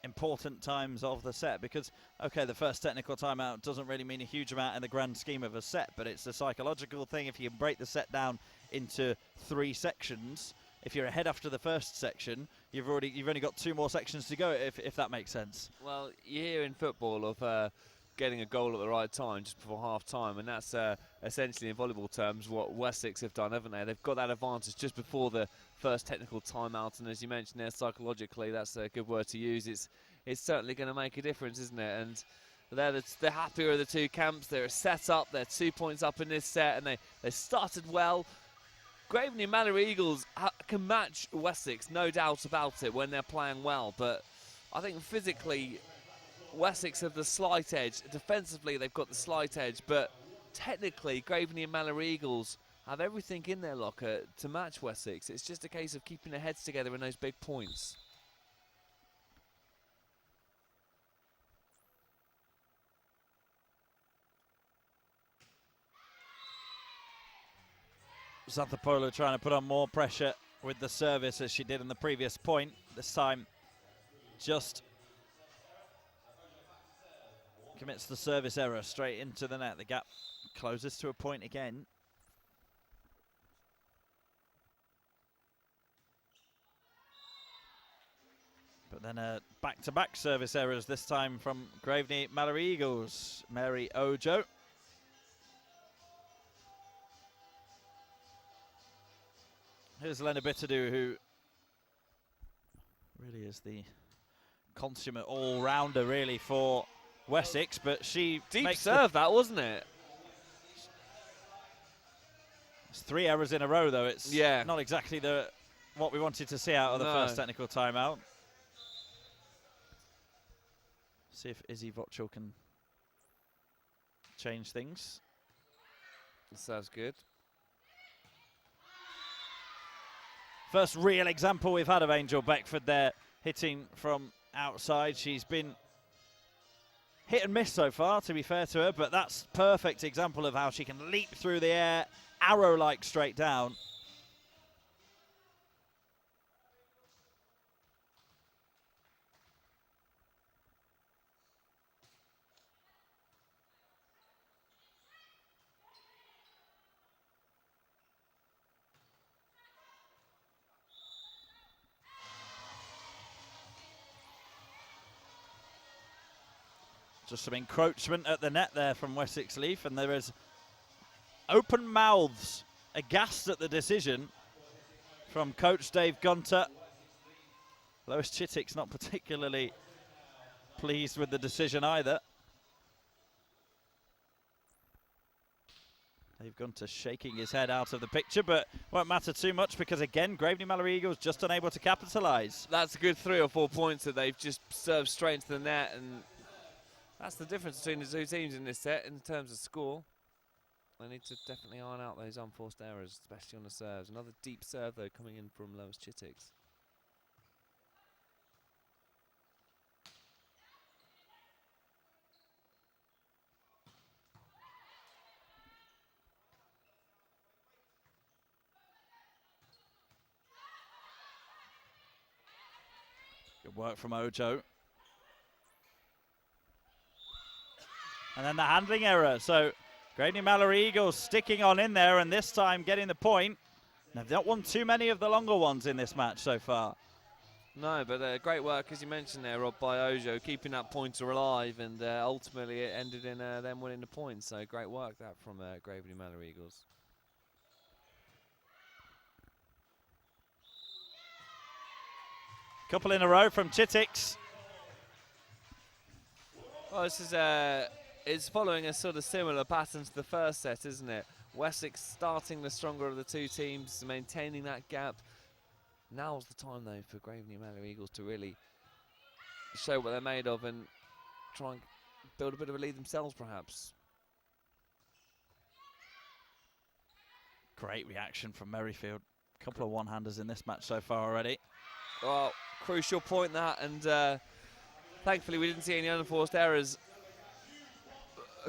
important times of the set, because okay, the first technical timeout doesn't really mean a huge amount in the grand scheme of a set, but it's a psychological thing. If you break the set down into 3 sections, if you're ahead after the first section, you've only got 2 more sections to go, if that makes sense. Well, you hear in football of getting a goal at the right time just before half time, and that's essentially in volleyball terms what Wessex have done, haven't they? They've got that advantage just before the first technical timeout, and as you mentioned there, psychologically, that's a good word to use. It's certainly going to make a difference, isn't it? And they're happier of the 2 camps. They're set up, they're 2 points up in this set, and they started well. Graveney Malory Eagles can match Wessex, no doubt about it, when they're playing well, but I think physically Wessex have the slight edge. Defensively, they've got the slight edge, but technically, Graveney and Malory Eagles have everything in their locker to match Wessex. It's just a case of keeping their heads together in those big points. Zatopolo trying to put on more pressure with the service as she did in the previous point. This time, just commits the service error straight into the net. The gap closes to a point again. But then back-to-back service errors, this time from Graveney Malory Eagles. Mary Ojo. Here's Lena Bittadu, who really is the consummate all-rounder, really, for Wessex, but she deep serve, that wasn't it? It's 3 errors in a row, though. It's not exactly what we wanted to see out of the first technical timeout. See if Izzy Vochel can change things. That sounds good. First real example we've had of Angel Beckford there, hitting from outside. She's been hit and miss so far, to be fair to her, but that's perfect example of how she can leap through the air, arrow-like straight down. Just some encroachment at the net there from Wessex LeAF, and there is open mouths, aghast at the decision from coach Dave Gunter. Lois Chittick's not particularly pleased with the decision either. Dave Gunter shaking his head out of the picture, but won't matter too much because, again, Graveney Malory Eagles just unable to capitalise. That's a good 3 or 4 points that they've just served straight into the net, and that's the difference between the 2 teams in this set in terms of score. They need to definitely iron out those unforced errors, especially on the serves. Another deep serve, though, coming in from Lois Chittick. Good work from Ojo. And then the handling error. So Graveney Malory Eagles sticking on in there, and this time getting the point. They've not won too many of the longer ones in this match so far. No, but great work, as you mentioned there, Rob, by Ojo, keeping that pointer alive, and ultimately it ended in them winning the points. So great work that from Graveney Malory Eagles. Couple in a row from Chittick. Well, this is it's following a sort of similar pattern to the first set, isn't it? Wessex starting the stronger of the 2 teams, maintaining that gap. Now's the time, though, for Graveney Malory Eagles to really show what they're made of and try and build a bit of a lead themselves, perhaps. Great reaction from Merrifield. A couple of one-handers in this match so far already. Well, crucial point that, and thankfully we didn't see any unforced errors.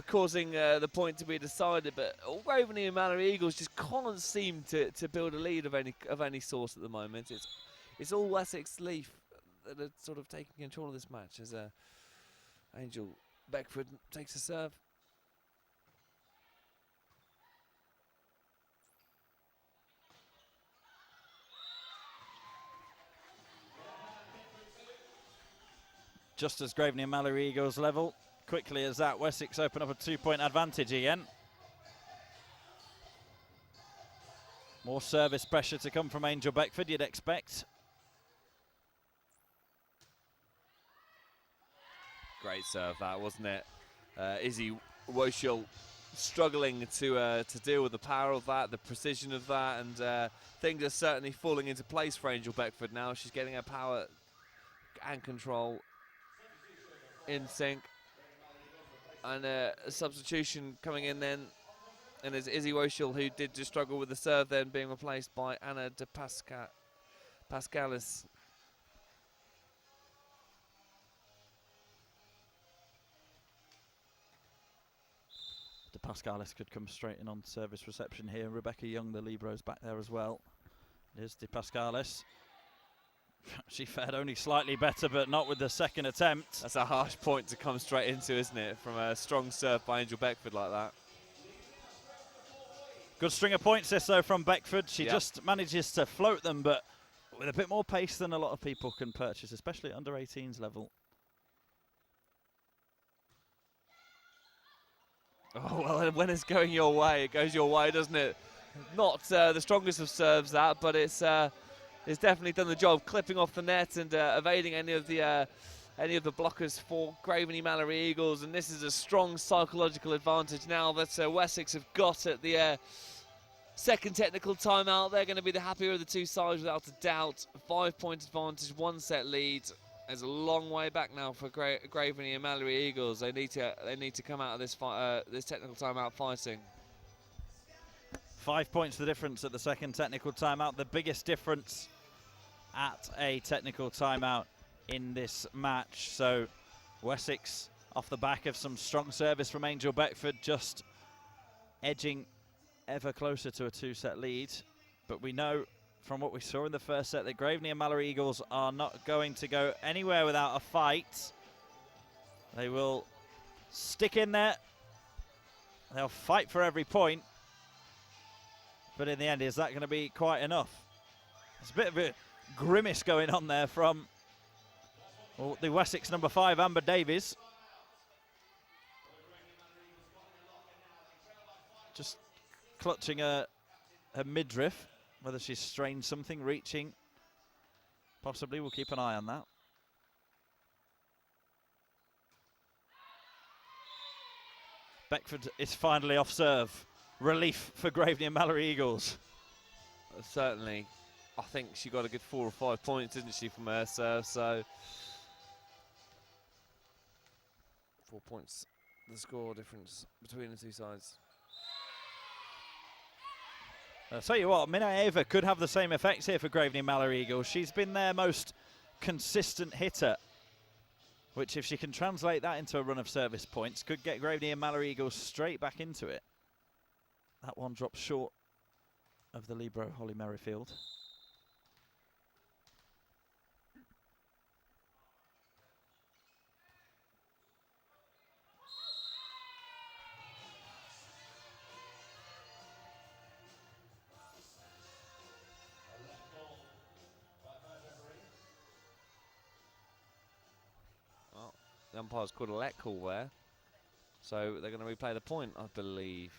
causing the point to be decided. But Graveney and Malory Eagles just can't seem to build a lead of any sort at the moment. It's all Wessex LeAF that are sort of taking control of this match as Angel Beckford takes a serve. Just as Graveney and Malory Eagles level, quickly as that, Wessex open up a 2-point advantage again. More service pressure to come from Angel Beckford, you'd expect. Great serve that, wasn't it? Izzy Woshel struggling to deal with the power of that, the precision of that, and things are certainly falling into place for Angel Beckford now. She's getting her power and control in sync. And a substitution coming in then, and it's Izzy Woshel, who did just struggle with the serve, then being replaced by Anna de Pascalis. De Pascalis could come straight in on service reception here. Rebecca Young, the libro's back there as well. Here's De Pascalis. She fared only slightly better, but not with the second attempt. That's a harsh point to come straight into, isn't it? From a strong serve by Angel Beckford like that. Good string of points this though from Beckford. She just manages to float them, but with a bit more pace than a lot of people can purchase, especially at under 18s level. Oh, well, when it's going your way, it goes your way, doesn't it? Not the strongest of serves, that, but it's definitely done the job, clipping off the net and evading any of the blockers for Graveney Malory Eagles. And this is a strong psychological advantage now that Wessex have got at the second technical timeout. They're going to be the happier of the two sides without a doubt. 5-point advantage, 1-set lead. There's a long way back now for Graveney and Malory Eagles. They need to come out of this this technical timeout fighting. 5 points the difference at the second technical timeout. The biggest difference at a technical timeout in this match. So Wessex, off the back of some strong service from Angel Beckford, just edging ever closer to a 2-set lead. But we know from what we saw in the first set that Graveney and Malory Eagles are not going to go anywhere without a fight. They will stick in there. They'll fight for every point. But in the end, is that going to be quite enough? There's a bit of a grimace going on there from the Wessex number 5, Amber Davies. Just clutching her midriff. Whether she's strained something, reaching. Possibly, we'll keep an eye on that. Beckford is finally off serve. Relief for Graveney and Malory Eagles. Certainly. I think she got a good 4 or 5 points, didn't she, from her serve? So 4 points, the score difference between the two sides. I'll tell you what, Minaeva could have the same effects here for Graveney Malory Eagles. She's been their most consistent hitter, which if she can translate that into a run of service points, could get Graveney and Malory Eagles straight back into it. That one drops short of the libero, Holly Merrifield. Well, the umpire's called a let call there. So they're going to replay the point, I believe.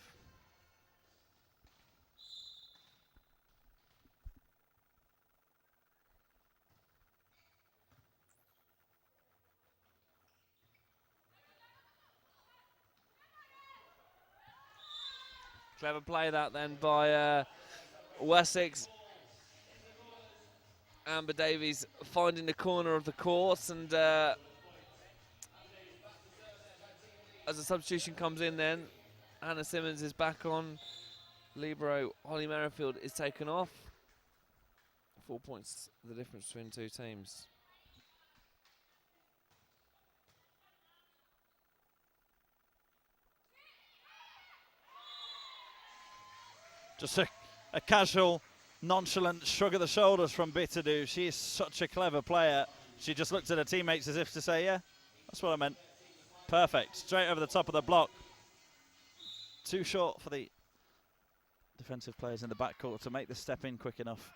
Clever play that then by Wessex. Amber Davies finding the corner of the court, and as a substitution comes in then, Anna Simmons is back on. Libero Holly Merrifield is taken off. 4 points the difference between two teams. Just a casual, nonchalant shrug of the shoulders from Bitterdew. She is such a clever player. She just looked at her teammates as if to say, yeah, that's what I meant. Perfect. Straight over the top of the block. Too short for the defensive players in the backcourt to make the step in quick enough.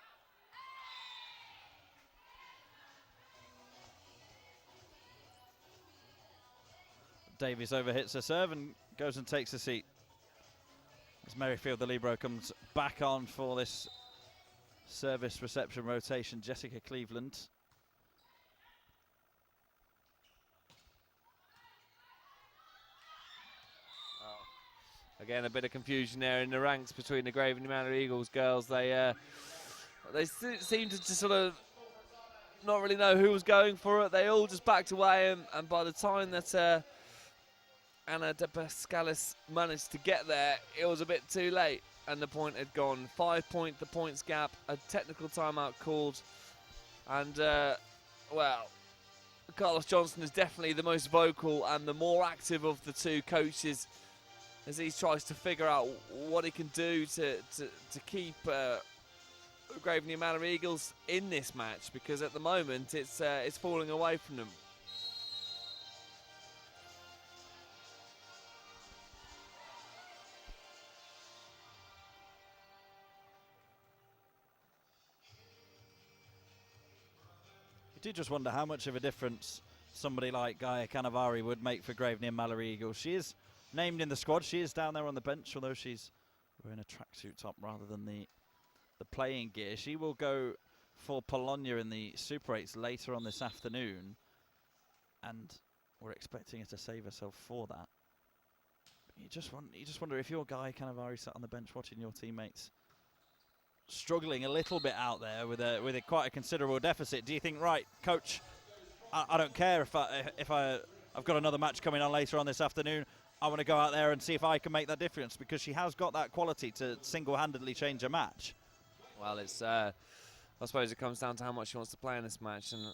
Davies overhits her serve and goes and takes a seat. As Merrifield, the libero, comes back on for this service reception rotation. Jessica Cleveland. Again, a bit of confusion there in the ranks between the Graveney Malory Eagles girls. They seemed to just sort of not really know who was going for it. They all just backed away, and by the time that Anna De Pascalis managed to get there, it was a bit too late, and the point had gone. 5 point, the points gap, a technical timeout called, and well, Carlos Johnson is definitely the most vocal and the more active of the two coaches, as he tries to figure out what he can do to keep Graveney Malory Eagles in this match, because at the moment it's falling away from them. You do just wonder how much of a difference somebody like Gaia Cannavaro would make for Graveney and Malory Eagles. She is named in the squad. She is down there on the bench, although she's wearing a tracksuit top rather than the playing gear. She will go for Bologna in the Super 8s later on this afternoon, and we're expecting her to save herself for that. But you just wonder if you're Gaia Cannavaro sat on the bench watching your teammates struggling a little bit out there with a quite a considerable deficit. Do you think, right, coach, I don't care if I've got another match coming on later on this afternoon. I want to go out there and see if I can make that difference, because she has got that quality to single-handedly change a match. Well, it's I suppose it comes down to how much she wants to play in this match, and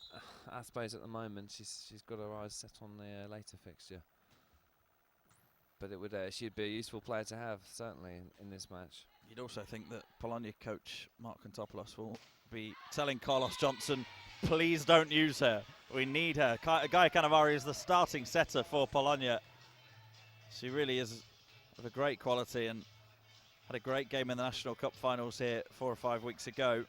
I suppose at the moment she's got her eyes set on the later fixture. But it would she'd be a useful player to have, certainly, in this match. You'd also think that Bologna coach Mark Kontopoulos will be telling Carlos Johnson, please don't use her. We need her. Gaia Cannavaro is the starting setter for Bologna. She really is of a great quality and had a great game in the National Cup finals here 4 or 5 weeks ago.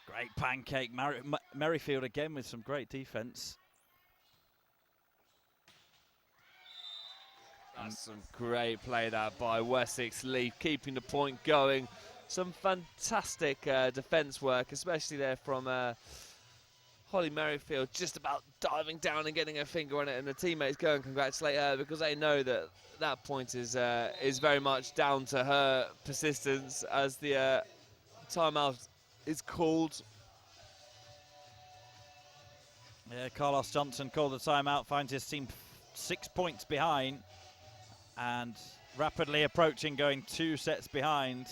Great pancake. Merrifield again with some great defense. That's some great play that by Wessex LeAF, keeping the point going. Some fantastic defence work, especially there from Holly Merrifield, just about diving down and getting her finger on it, and the teammates go and congratulate her, because they know that that point is very much down to her persistence as the timeout is called. Yeah, Carlos Johnson called the timeout, finds his team 6 points behind and rapidly approaching, going 2 sets behind.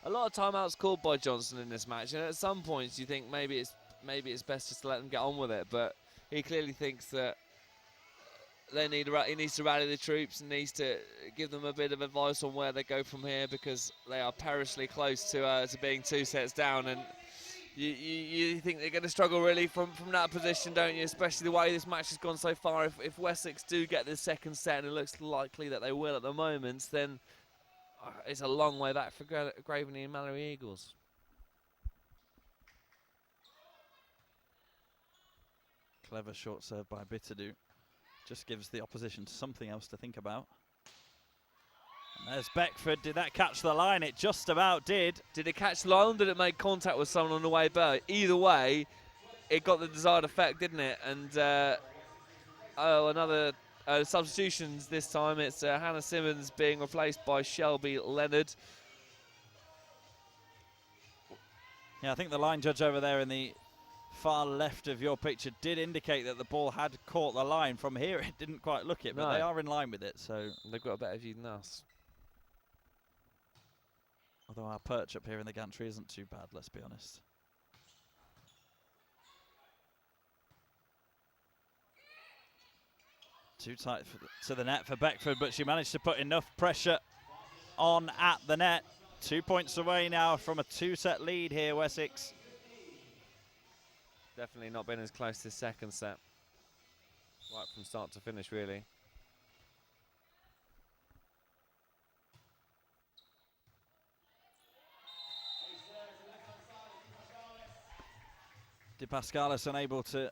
A lot of timeouts called by Johnson in this match, and at some points you think maybe it's best just to let them get on with it, but he clearly thinks that he needs to rally the troops and needs to give them a bit of advice on where they go from here, because they are perilously close to being 2 sets down, and you think they're going to struggle really from that position, don't you? Especially the way this match has gone so far. If Wessex do get the second set, and it looks likely that they will at the moment, then it's a long way back for Graveney and Malory Eagles. Clever short serve by Bitterdew. Just gives the opposition something else to think about. And there's Beckford. Did that catch the line? It just about did. Did it catch the line, or did it make contact with someone on the way back? Either way, it got the desired effect, didn't it? And another substitutions this time. It's Hannah Simmons being replaced by Shelby Leonard. Yeah, I think the line judge over there in the far left of your picture did indicate that the ball had caught the line. From here, it didn't quite look it, but no, they are in line with it. So they've got a better view than us. Although our perch up here in the gantry isn't too bad, let's be honest. Too tight to the net for Beckford, but she managed to put enough pressure on at the net. 2 points away now from a 2-set lead here, Wessex. Definitely not been as close this second set. Right from start to finish, really. De Pascalis unable to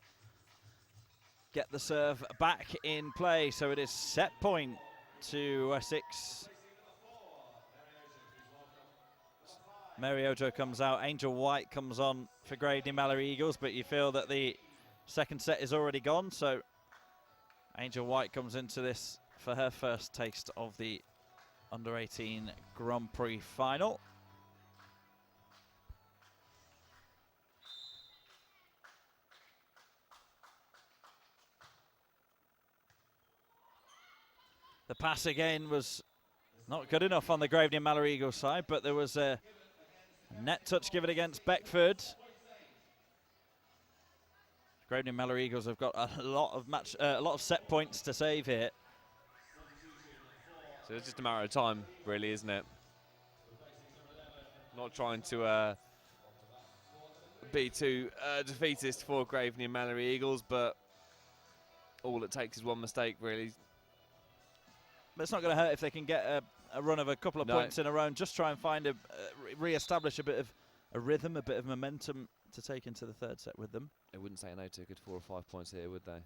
get the serve back in play, so it is set point to Wessex. Mary Ojo comes out, Angel White comes on for Graveney Malory Eagles, but you feel that the second set is already gone, so Angel White comes into this for her first taste of the Under-18 Grand Prix final. The pass again was not good enough on the Graveney Malory Eagles side, but there was a net touch given against Beckford. Graveney Malory Eagles have got a lot of set points to save here. So it's just a matter of time, really, isn't it? Not trying to be too defeatist for Graveney and Malory Eagles, but all it takes is one mistake, really. But it's not going to hurt if they can get a run of a couple of points in a row and just try and find re-establish a bit of a rhythm, a bit of momentum to take into the third set with them. They wouldn't say no to a good 4 or 5 points here, would they?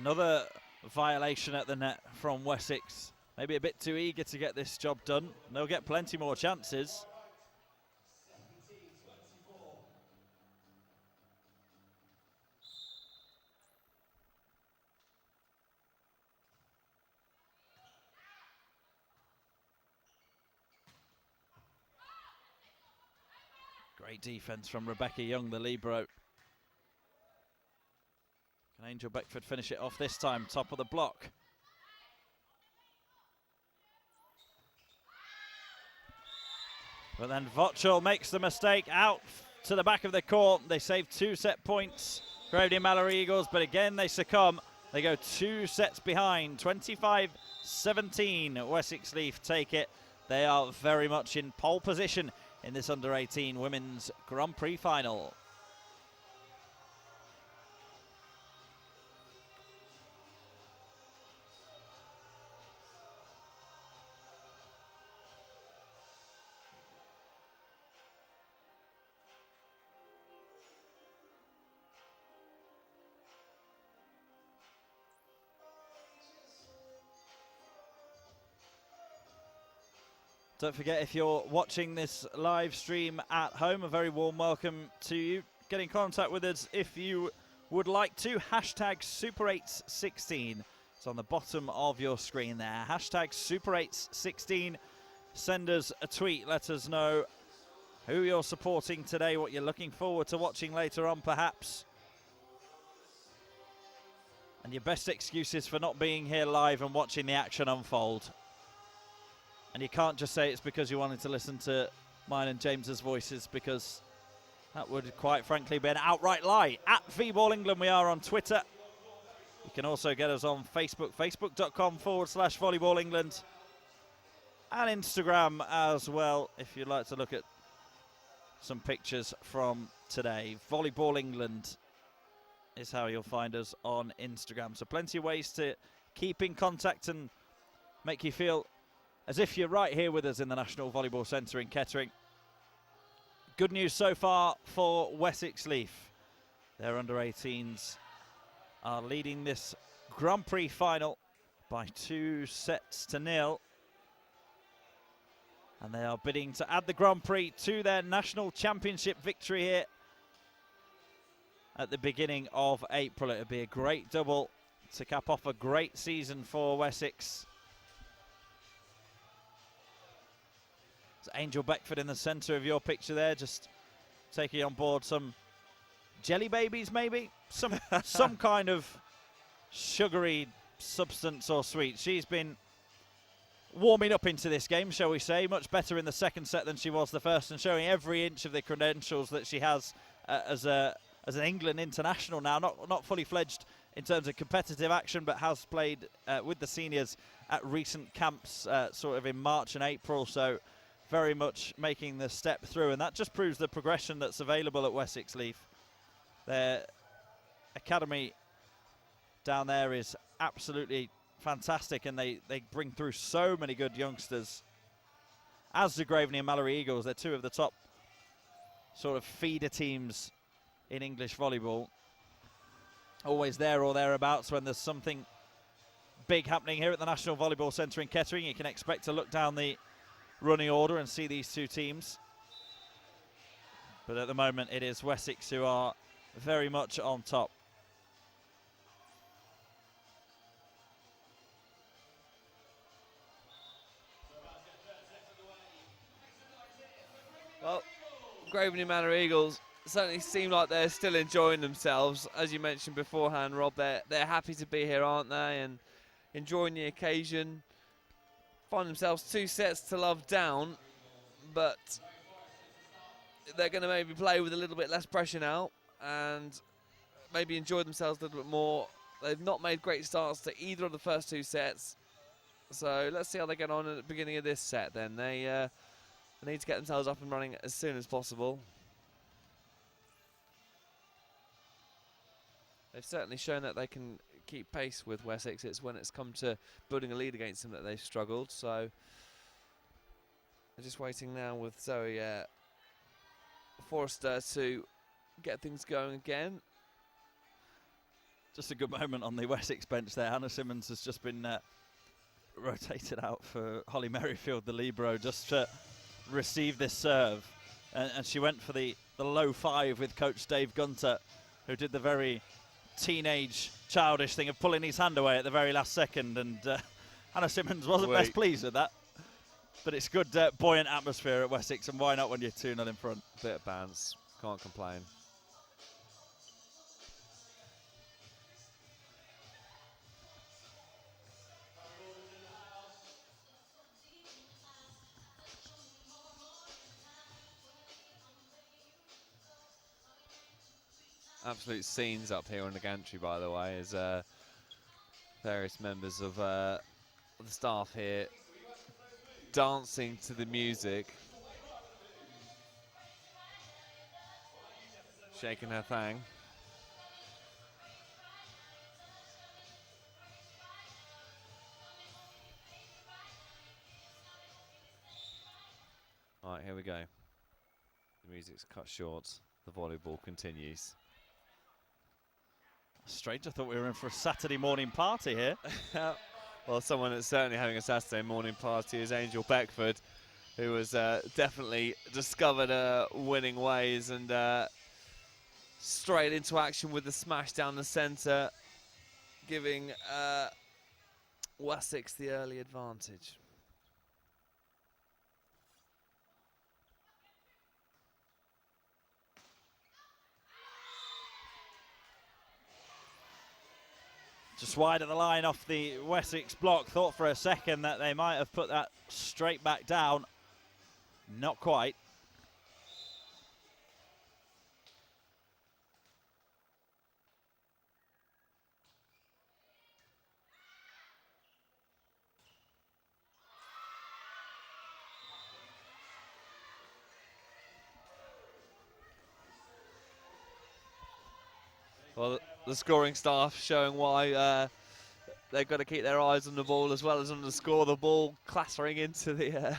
Another violation at the net from Wessex. Maybe a bit too eager to get this job done. They'll get plenty more chances. Great defense from Rebecca Young, the libero. Can Angel Beckford finish it off this time? Top of the block. But then Vochel makes the mistake out to the back of the court. They save 2 set points, Graveney Malory Eagles, but again they succumb. They go 2 sets behind, 25-17. Wessex LeAF take it. They are very much in pole position in this Under-18 Women's Grand Prix final. Don't forget, if you're watching this live stream at home, a very warm welcome to you. Get in contact with us if you would like to. Hashtag Super816. It's on the bottom of your screen there. Hashtag Super816. Send us a tweet. Let us know who you're supporting today, what you're looking forward to watching later on, perhaps. And your best excuses for not being here live and watching the action unfold. And you can't just say it's because you wanted to listen to mine and James's voices, because that would quite frankly be an outright lie. At Volleyball England we are on Twitter. You can also get us on Facebook, facebook.com/Volleyball England. And Instagram as well, if you'd like to look at some pictures from today. Volleyball England is how you'll find us on Instagram. So plenty of ways to keep in contact and make you feel as if you're right here with us in the National Volleyball Centre in Kettering. Good news so far for Wessex LeAF. Their under-18s are leading this Grand Prix final by 2-0. And they are bidding to add the Grand Prix to their National Championship victory here at the beginning of April. It would be a great double to cap off a great season for Wessex. Angel Beckford in the centre of your picture there, just taking on board some jelly babies, maybe some kind of sugary substance or sweet. She's been warming up into this game, shall we say, much better in the second set than she was the first, and showing every inch of the credentials that she has as an England international now. Not fully fledged in terms of competitive action, but has played with the seniors at recent camps sort of in March and April, so very much making the step through, and that just proves the progression that's available at Wessex LeAF. Their academy down there is absolutely fantastic, and they bring through so many good youngsters, as do Graveney and Malory Eagles. They're two of the top sort of feeder teams in English volleyball, always there or thereabouts when there's something big happening here at the National Volleyball Centre in Kettering. You can expect to look down the running order and see these two teams, but at the moment it is Wessex who are very much on top. Well, Graveney Malory Eagles certainly seem like they're still enjoying themselves. As you mentioned beforehand, Rob, they're happy to be here, aren't they? And enjoying the occasion. Find themselves 2 sets to love down, but they're going to maybe play with a little bit less pressure now and maybe enjoy themselves a little bit more. They've not made great starts to either of the first 2 sets, so let's see how they get on at the beginning of this set then. They need to get themselves up and running as soon as possible. They've certainly shown that they can keep pace with Wessex. It's when it's come to building a lead against them that they've struggled. So they're just waiting now with Zoe Forrester to get things going again. Just a good moment on the Wessex bench there. Hannah Simmons has just been rotated out for Holly Merrifield, the libero, just to receive this serve. And she went for the low 5 with coach Dave Gunter, who did the very teenage, childish thing of pulling his hand away at the very last second, and Hannah Simmons wasn't best pleased with that. But it's good, buoyant atmosphere at Wessex, and why not when you're 2-0 in front? Bit of bounce, can't complain. Absolute scenes up here on the gantry, by the way, as various members of the staff here dancing to the music, shaking her thang. All right, here we go. The music's cut short. The volleyball continues. Strange, I thought we were in for a Saturday morning party here. Well, someone that's certainly having a Saturday morning party is Angel Beckford, who has definitely discovered winning ways and straight into action with the smash down the centre, giving Wessex the early advantage. Just wide of the line off the Wessex block. Thought for a second that they might have put that straight back down. Not quite. Well, the scoring staff showing why they've got to keep their eyes on the ball as well as on the score. The ball clattering into the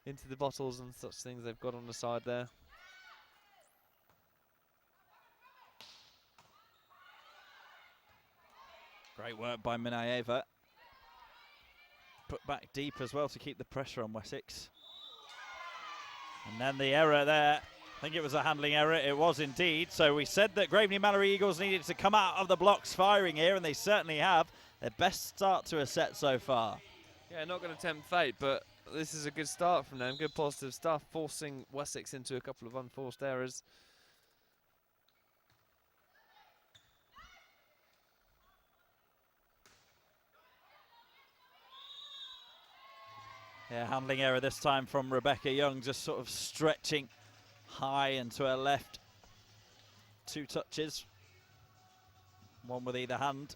into the bottles and such things they've got on the side there. Great work by Minayeva. Put back deep as well to keep the pressure on Wessex. And then the error there. I think it was a handling error. It was indeed. So we said that Graveney Malory Eagles needed to come out of the blocks firing here, and they certainly have. Their best start to a set so far. Yeah, not going to tempt fate, but this is a good start from them. Good positive stuff, forcing Wessex into a couple of unforced errors. Yeah, handling error this time from Rebecca Young, just sort of stretching high and to her left. 2 touches, one with either hand.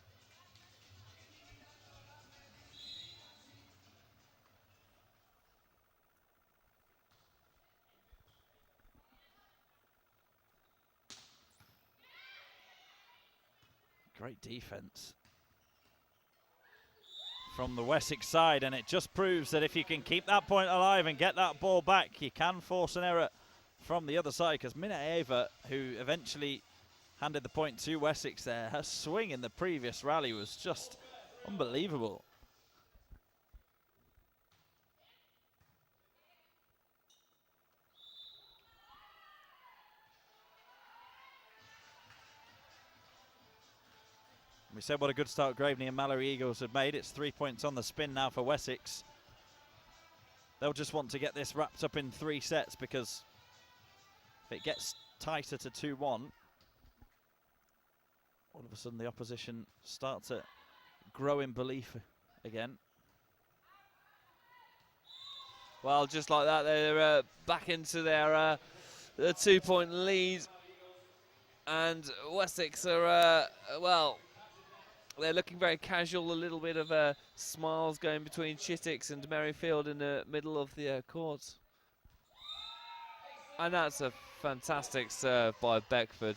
Great defense from the Wessex side, and it just proves that if you can keep that point alive and get that ball back, you can force an error from the other side, because Minaeva, who eventually handed the point to Wessex there, her swing in the previous rally was just unbelievable. We said what a good start Graveney and Malory Eagles had made. It's 3 points on the spin now for Wessex. They'll just want to get this wrapped up in 3 sets, because if it gets tighter to 2-1, all of a sudden the opposition start to grow in belief again. Well, just like that, they're back into their 2-point lead. And Wessex are, well, they're looking very casual, a little bit of smiles going between Chittix and Merrifield in the middle of the court. And that's a fantastic serve by Beckford.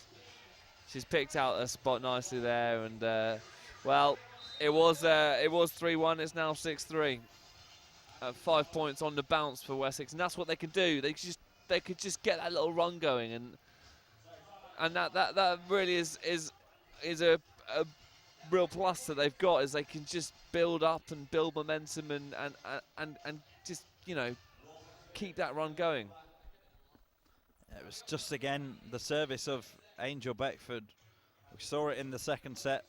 She's picked out a spot nicely there, and well, it was 3-1. It's now 6-3. 5 points on the bounce for Wessex, and that's what they can do. They could just get that little run going, and that really is a real plus that they've got, is they can just build up and build momentum and just, you know, keep that run going. It was just again the service of Angel Beckford. We saw it in the second set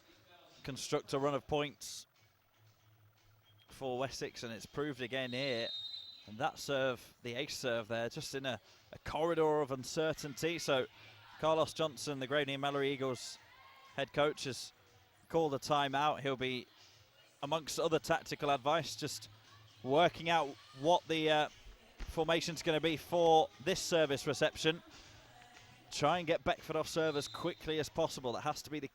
construct a run of points for Wessex, and it's proved again here. And that serve, the ace serve there, just in a corridor of uncertainty. So Carlos Johnson, the Graveney Malory Eagles head coach, has called a timeout. He'll be, amongst other tactical advice, just working out what the formation's going to be for this service reception. Try and get Beckford off serve as quickly as possible. That has to be the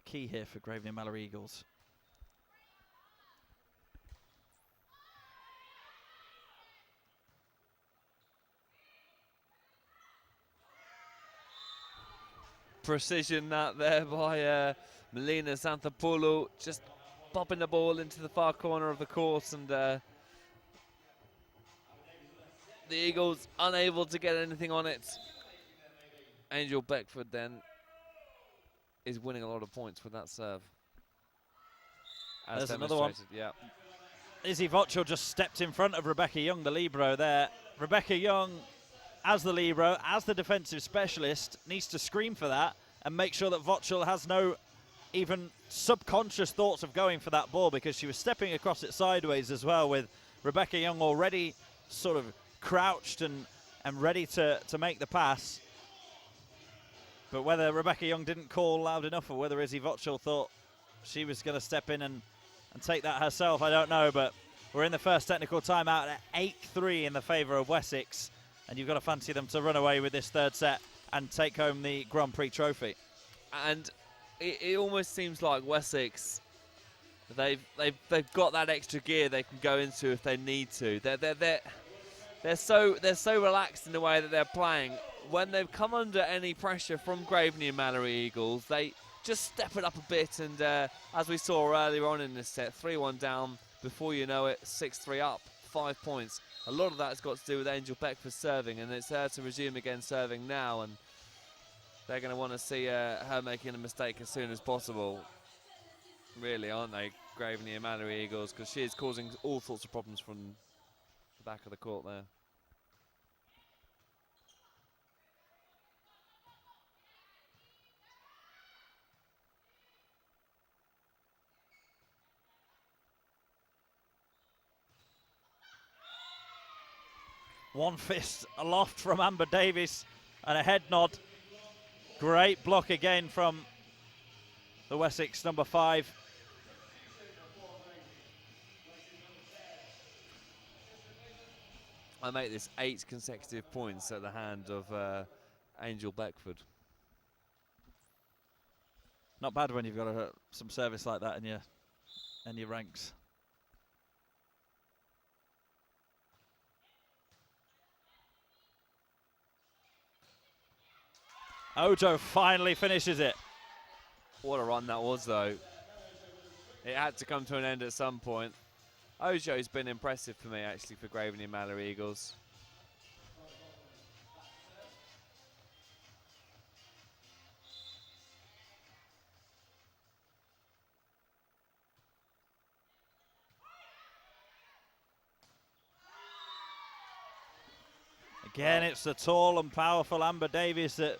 key here for Graveney Malory Eagles. Precision that there by Melina Xanthopoulou, just popping the ball into the far corner of the court, and the Eagles unable to get anything on it. Angel Beckford then is winning a lot of points with that serve. There's another one. Yeah. Izzy Vochel just stepped in front of Rebecca Young, the libero there. Rebecca Young, as the libero, as the defensive specialist, needs to scream for that and make sure that Vochel has no even subconscious thoughts of going for that ball, because she was stepping across it sideways as well, with Rebecca Young already sort of crouched and ready to make the pass. But whether Rebecca Young didn't call loud enough, or whether Izzy Vochel thought she was going to step in and take that herself, I don't know. But we're in the first technical timeout at 8-3 in the favour of Wessex, and you've got to fancy them to run away with this third set and take home the Grand Prix trophy. And it almost seems like Wessex, they've got that extra gear they can go into if they need to. They're so relaxed in the way that they're playing. When they've come under any pressure from Graveney and Malory Eagles, they just step it up a bit, and as we saw earlier on in this set, 3-1 down, before you know it, 6-3 up, 5 points. A lot of that has got to do with Angel Beckford serving, and it's her to resume again serving now, and they're going to want to see her making a mistake as soon as possible. Really, aren't they, Graveney and Malory Eagles, because she is causing all sorts of problems from the back of the court there. One fist aloft from Amber Davies and a head nod. Great block again from the Wessex number 5. I make this 8 consecutive points at the hand of Angel Beckford. Not bad when you've got some service like that in your ranks. Ojo finally finishes it. What a run that was, though. It had to come to an end at some point. Ojo's been impressive for me, actually, for Graveney Malory Eagles. Again, it's the tall and powerful Amber Davies that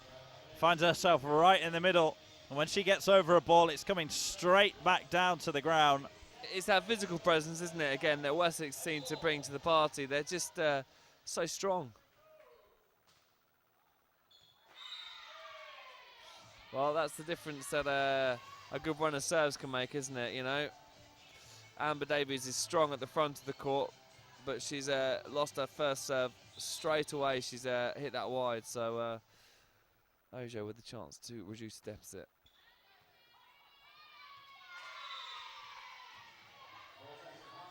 finds herself right in the middle. And when she gets over a ball, it's coming straight back down to the ground. It's that physical presence, isn't it, again, that Wessex seem to bring to the party. They're just so strong. Well, that's the difference that a good run of serves can make, isn't it, you know? Amber Davies is strong at the front of the court, but she's lost her first serve straight away. She's hit that wide, so Ojo with the chance to reduce the deficit.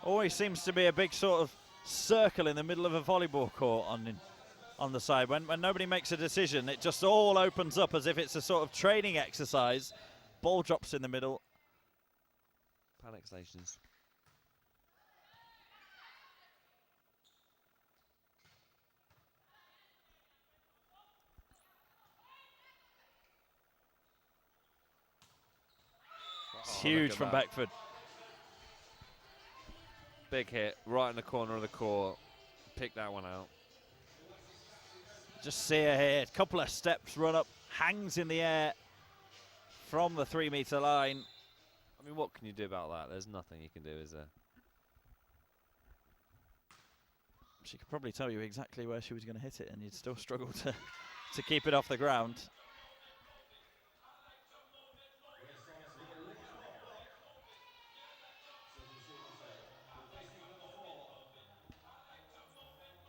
Always seems to be a big sort of circle in the middle of a volleyball court on the side. When nobody makes a decision, it just all opens up as if it's a sort of training exercise. Ball drops in the middle. Panic stations. It's huge from Beckford. Big hit right in the corner of the court. Pick that one out. Just see her here. A couple of steps, run up, hangs in the air from the 3-meter line. I mean, what can you do about that? There's nothing you can do, is there? She could probably tell you exactly where she was going to hit it, and you'd still struggle to keep it off the ground.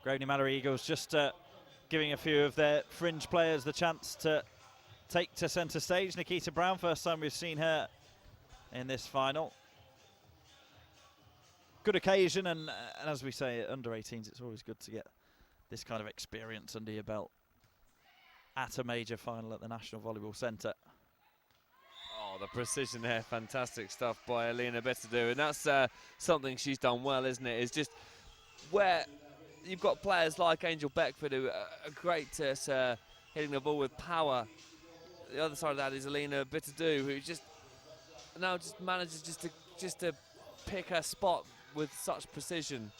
Graveney Malory Eagles just giving a few of their fringe players the chance to take to centre stage. Nikita Brown, first time we've seen her in this final. Good occasion, and as we say, under 18s, it's always good to get this kind of experience under your belt at a major final at the National Volleyball Centre. Oh, the precision there, fantastic stuff by Alina Betadou, and that's something she's done well, isn't it? It's just where you've got players like Angel Beckford who are great at hitting the ball with power. The other side of that is Alina Betadou, who just manages just to pick her spot with such precision.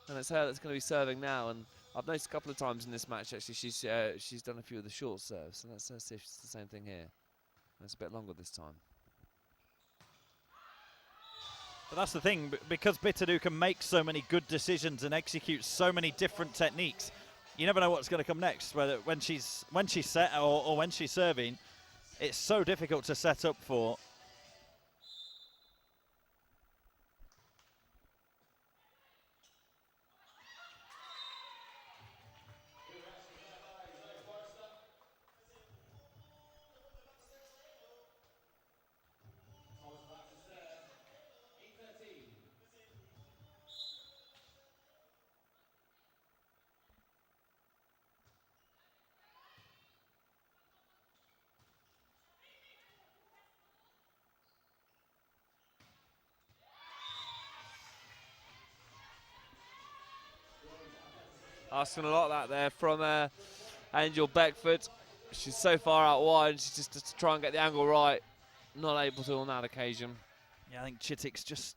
And it's her that's going to be serving now. And I've noticed a couple of times in this match, actually, she's done a few of the short serves. And let's see if it's the same thing here. And it's a bit longer this time. But that's the thing, because Betadou can make so many good decisions and execute so many different techniques, you never know what's going to come next. Whether when she's set or when she's serving, it's so difficult to set up for. Asking a lot of that there from Angel Beckford. She's so far out wide, she's just to try and get the angle right. Not able to on that occasion. Yeah, I think Chittick's just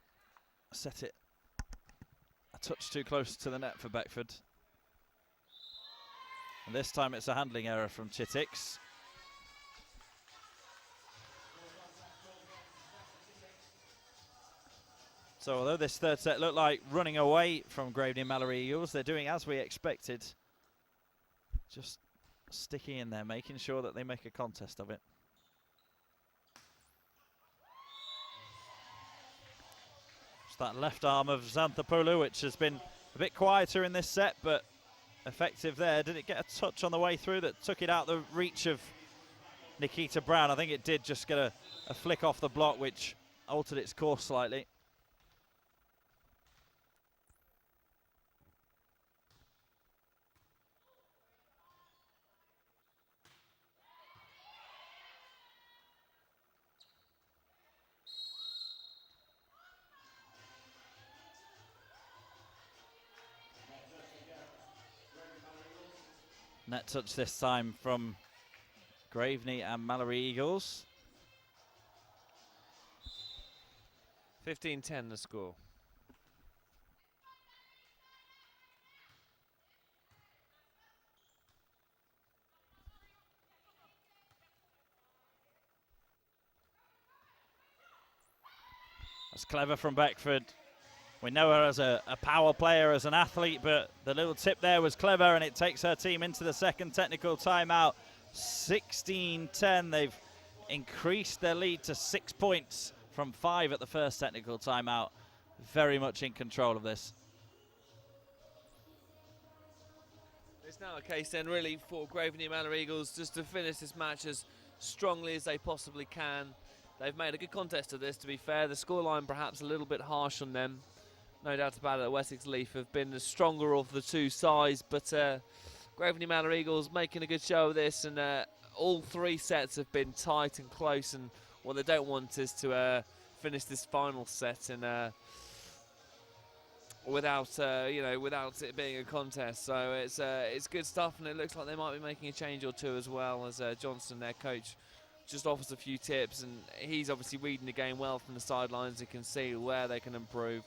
set it a touch too close to the net for Beckford. And this time it's a handling error from Chittick's. So although this third set looked like running away from Graveney Malory Eagles, they're doing as we expected. Just sticking in there, making sure that they make a contest of it. It's that left arm of Xanthopoulou, which has been A bit quieter in this set, but effective there. Did it get a touch on the way through that took it out the reach of Nikita Brown? I think it did just get a flick off the block, which altered its course slightly. Net touch this time from Graveney and Malory Eagles. 15-10 the score. That's clever from Beckford. We know her as a power player, as an athlete, but the little tip there was clever, and it takes her team into the second technical timeout. 16-10. They've increased their lead to 6 points from 5 at the first technical timeout. Very much in control of this. It's now a case then really for Graveney Malory Eagles just to finish this match as strongly as they possibly can. They've made a good contest of this, to be fair. The scoreline perhaps a little bit harsh on them. No doubt about it, Wessex LeAF have been the stronger of the two sides, but Graveney Malory Eagles making a good show of this, and all 3 sets have been tight and close, and what they don't want is to finish this final set and without it being a contest. So it's good stuff, and it looks like they might be making a change or two as well, as Johnson, their coach, just offers a few tips, and he's obviously reading the game well from the sidelines. He can see where they can improve.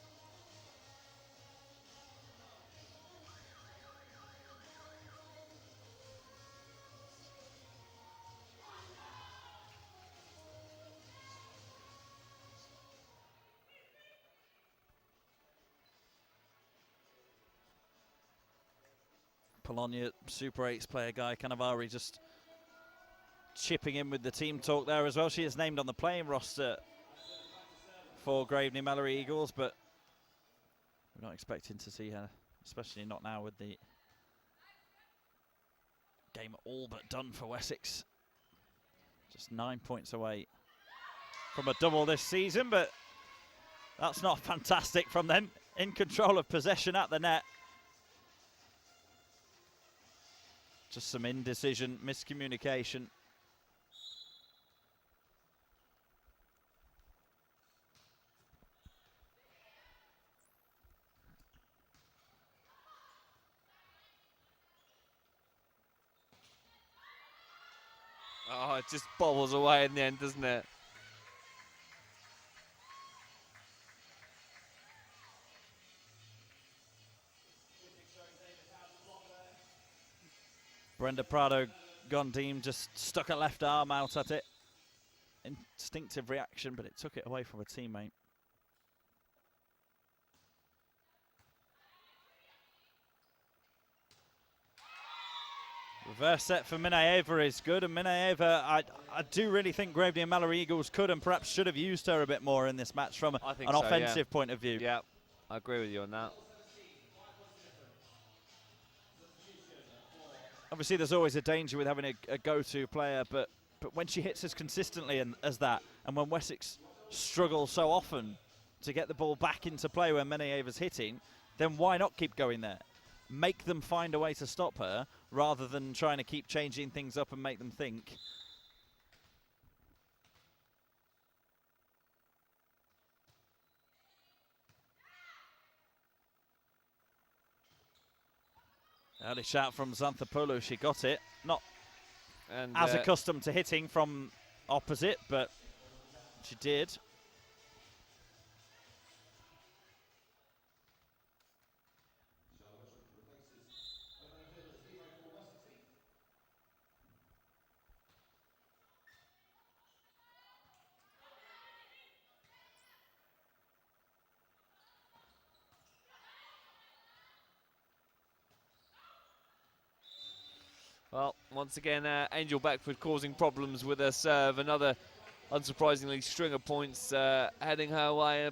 Bologna Super 8s player Guy Cannavaro just chipping in with the team talk there as well. She is named on the playing roster for Graveney Malory Eagles, but we're not expecting to see her, especially not now with the game all but done for Wessex. Just 9 points away from a double this season, but that's not fantastic from them. In control of possession at the net. Just some indecision, miscommunication. Oh, it just bobbles away in the end, doesn't it? Brenda Prado Gondim just stuck a left arm out at it. Instinctive reaction, but it took it away from a teammate. Reverse set for Minayeva is good, and Minayeva, I do really think Graveney and Malory Eagles could and perhaps should have used her a bit more in this match from an offensive point of view. Yeah, I agree with you on that. Obviously, there's always a danger with having a go-to player, but when she hits as consistently as that, and when Wessex struggles so often to get the ball back into play when Menayeva's hitting, then why not keep going there? Make them find a way to stop her, rather than trying to keep changing things up and make them think. Early shot from Xanthopoulou, she got it. Not as accustomed to hitting from opposite, but she did. Well, once again, Angel Beckford causing problems with her serve. Another, unsurprisingly, string of points heading her way.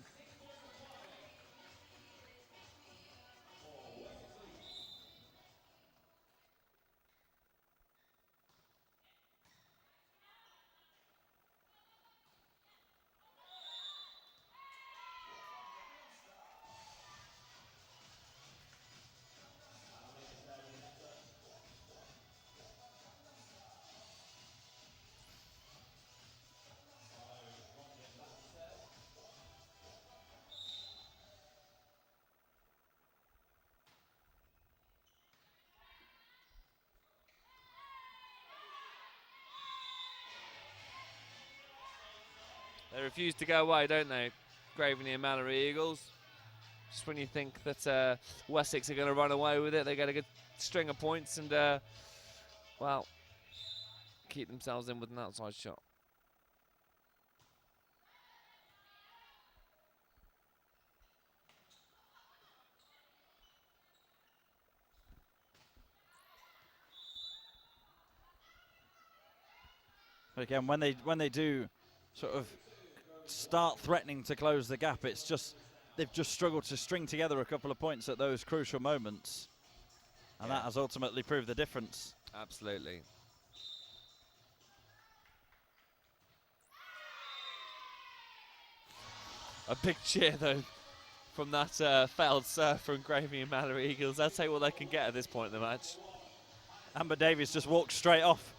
They refuse to go away, don't they? Graveney and Malory Eagles. Just when you think that Wessex are going to run away with it, they get a good string of points and, well, keep themselves in with an outside shot. But again, when they do sort of start threatening to close the gap, it's just they've just struggled to string together a couple of points at those crucial moments, and that has ultimately proved the difference. Absolutely. A big cheer though from that failed serve from Graveney and Malory Eagles. They'll take what they can get at this point in the match. Amber Davies just walked straight off.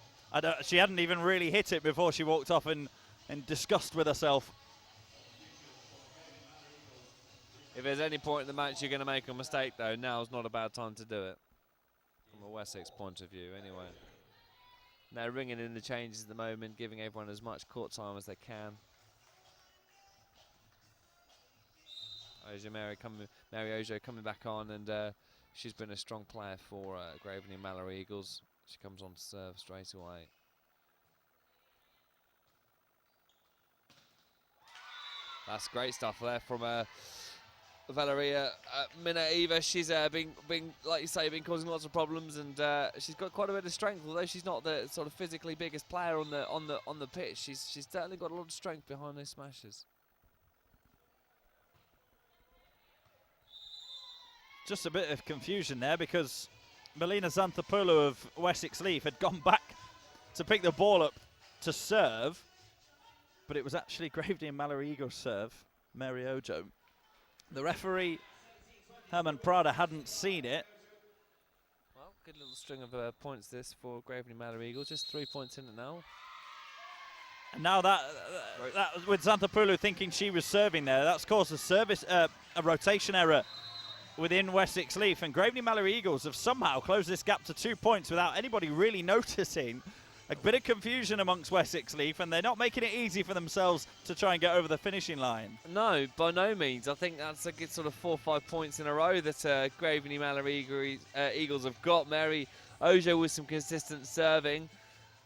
She hadn't even really hit it before she walked off in disgust with herself. If there's any point in the match you're going to make a mistake, though, now's not a bad time to do it. From a Wessex point of view, anyway. They're ringing in the changes at the moment, giving everyone as much court time as they can. Mary Ojo coming back on, and she's been a strong player for Graveney and Malory Eagles. She comes on to serve straight away. That's great stuff there from Valeria Minaeva. She's been, like you say, been causing lots of problems, and she's got quite a bit of strength. Although she's not the sort of physically biggest player on the pitch, she's certainly got a lot of strength behind those smashes. Just a bit of confusion there because Melina Xanthopoulou of Wessex LeAF had gone back to pick the ball up to serve, but it was actually Graveney and Malory Eagles' serve, Mary Ojo. The referee, Herman Prada, hadn't seen it. Well, good little string of points this for Graveney Malory Eagles, just 3 points in it now. And now that with Xanthopoulou thinking she was serving there, that's caused a rotation error within Wessex LeAF, and Graveney Malory Eagles have somehow closed this gap to 2 points without anybody really noticing. A bit of confusion amongst Wessex LeAF, and they're not making it easy for themselves to try and get over the finishing line. No, by no means. I think that's a good sort of 4 or 5 points in a row that Graveney Malory Eagles have got. Mary Ojo with some consistent serving.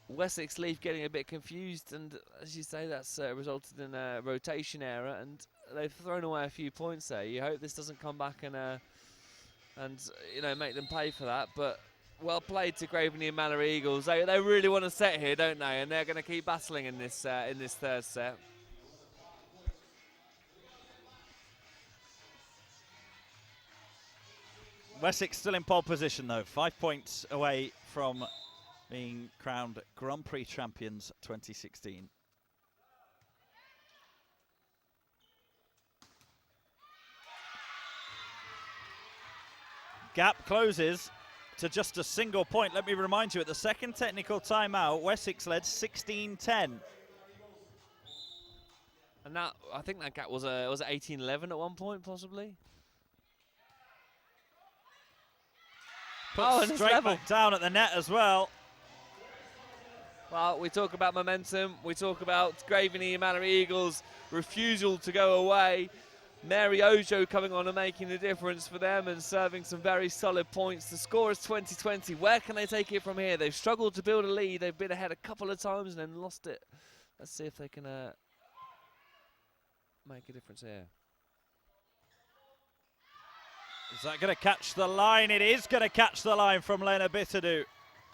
Wessex LeAF getting a bit confused, and as you say, that's resulted in a rotation error, and they've thrown away a few points there. You hope this doesn't come back and you know, make them pay for that, but well played to Graveney and Malory Eagles. They really want to set here, don't they? And they're going to keep battling in this third set. Wessex still in pole position though, 5 points away from being crowned Grand Prix champions 2016. Gap closes to just a single point. Let me remind you, at the second technical timeout, Wessex led 16-10. And that, I think that gap was 18-11 at one point, possibly. Put straight back down at the net as well. Well, we talk about momentum. We talk about Graveney and Malory Eagles' refusal to go away. Mary Ojo coming on and making the difference for them and serving some very solid points. The score is 20-20. Where can they take it from here? They've struggled to build a lead. They've been ahead a couple of times and then lost it. Let's see if they can make a difference here. Is that going to catch the line? It is going to catch the line from Lena Bitadou.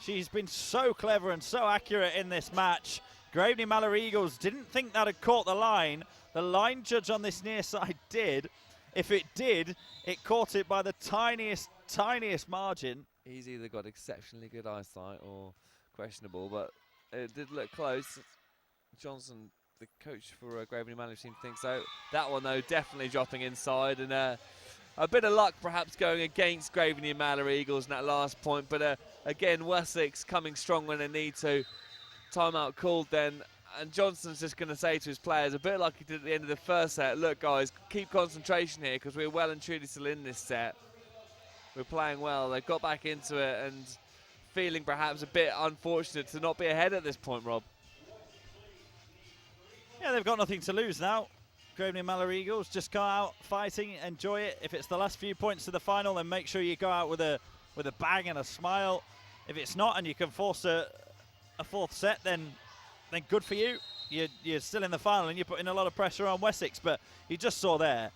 She's been so clever and so accurate in this match. Graveney Malory Eagles didn't think that had caught the line. The line judge on this near side did. If it did, it caught it by the tiniest margin. He's either got exceptionally good eyesight or questionable, but it did look close. Johnson, the coach for Graveney Malory, seemed to think so. That one, though, definitely dropping inside, and a bit of luck perhaps going against Graveney and Malory Eagles in that last point, but again, Wessex coming strong when they need to. Timeout called then, and Johnson's just going to say to his players, a bit like he did at the end of the first set, look guys, keep concentration here because we're well and truly still in this set. We're playing well. They've got back into it and feeling perhaps a bit unfortunate to not be ahead at this point, Rob. Yeah, they've got nothing to lose now. Graveney Malory Eagles, just go out fighting, enjoy it. If it's the last few points of the final, then make sure you go out with a bang and a smile. If it's not and you can force a fourth set, then good for you. You're still in the final and you're putting a lot of pressure on Wessex. But you just saw there,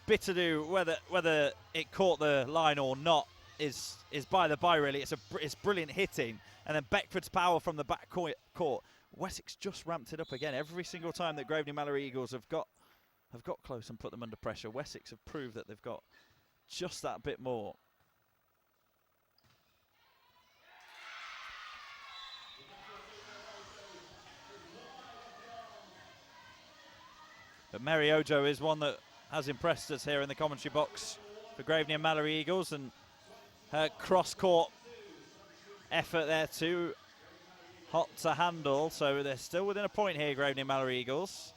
Bitterdew, whether it caught the line or not is by the by really. It's brilliant hitting, and then Beckford's power from the back court. Wessex just ramped it up again. Every single time that Graveney Malory Eagles have got close and put them under pressure, Wessex have proved that they've got just that bit more. But Mary Ojo is one that has impressed us here in the commentary box for Graveney and Malory Eagles, and her cross-court effort there too hot to handle. So they're still within a point here, Graveney and Malory Eagles.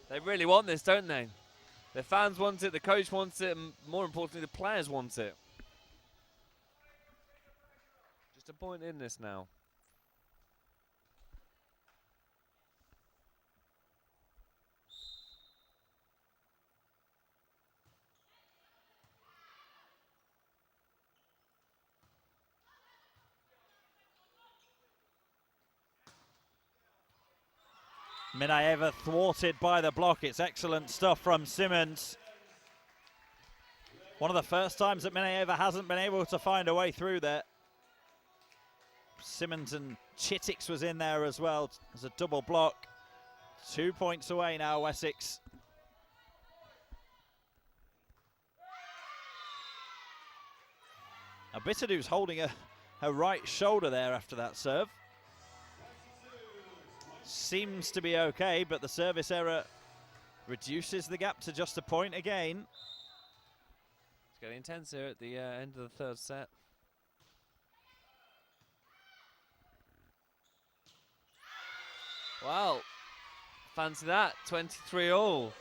They really want this, don't they? The fans want it, the coach wants it, and more importantly, the players want it. Just a point in this now. Minayeva thwarted by the block. It's excellent stuff from Simmons. One of the first times that Minayeva hasn't been able to find a way through there. Simmons and Chittix was in there as well as a double block. 2 points away now, Wessex. Now Bitterdew's holding her right shoulder there after that serve. Seems to be okay, but the service error reduces the gap to just a point again. It's getting intense here at the end of the third set. Wow, fancy that, 23-all.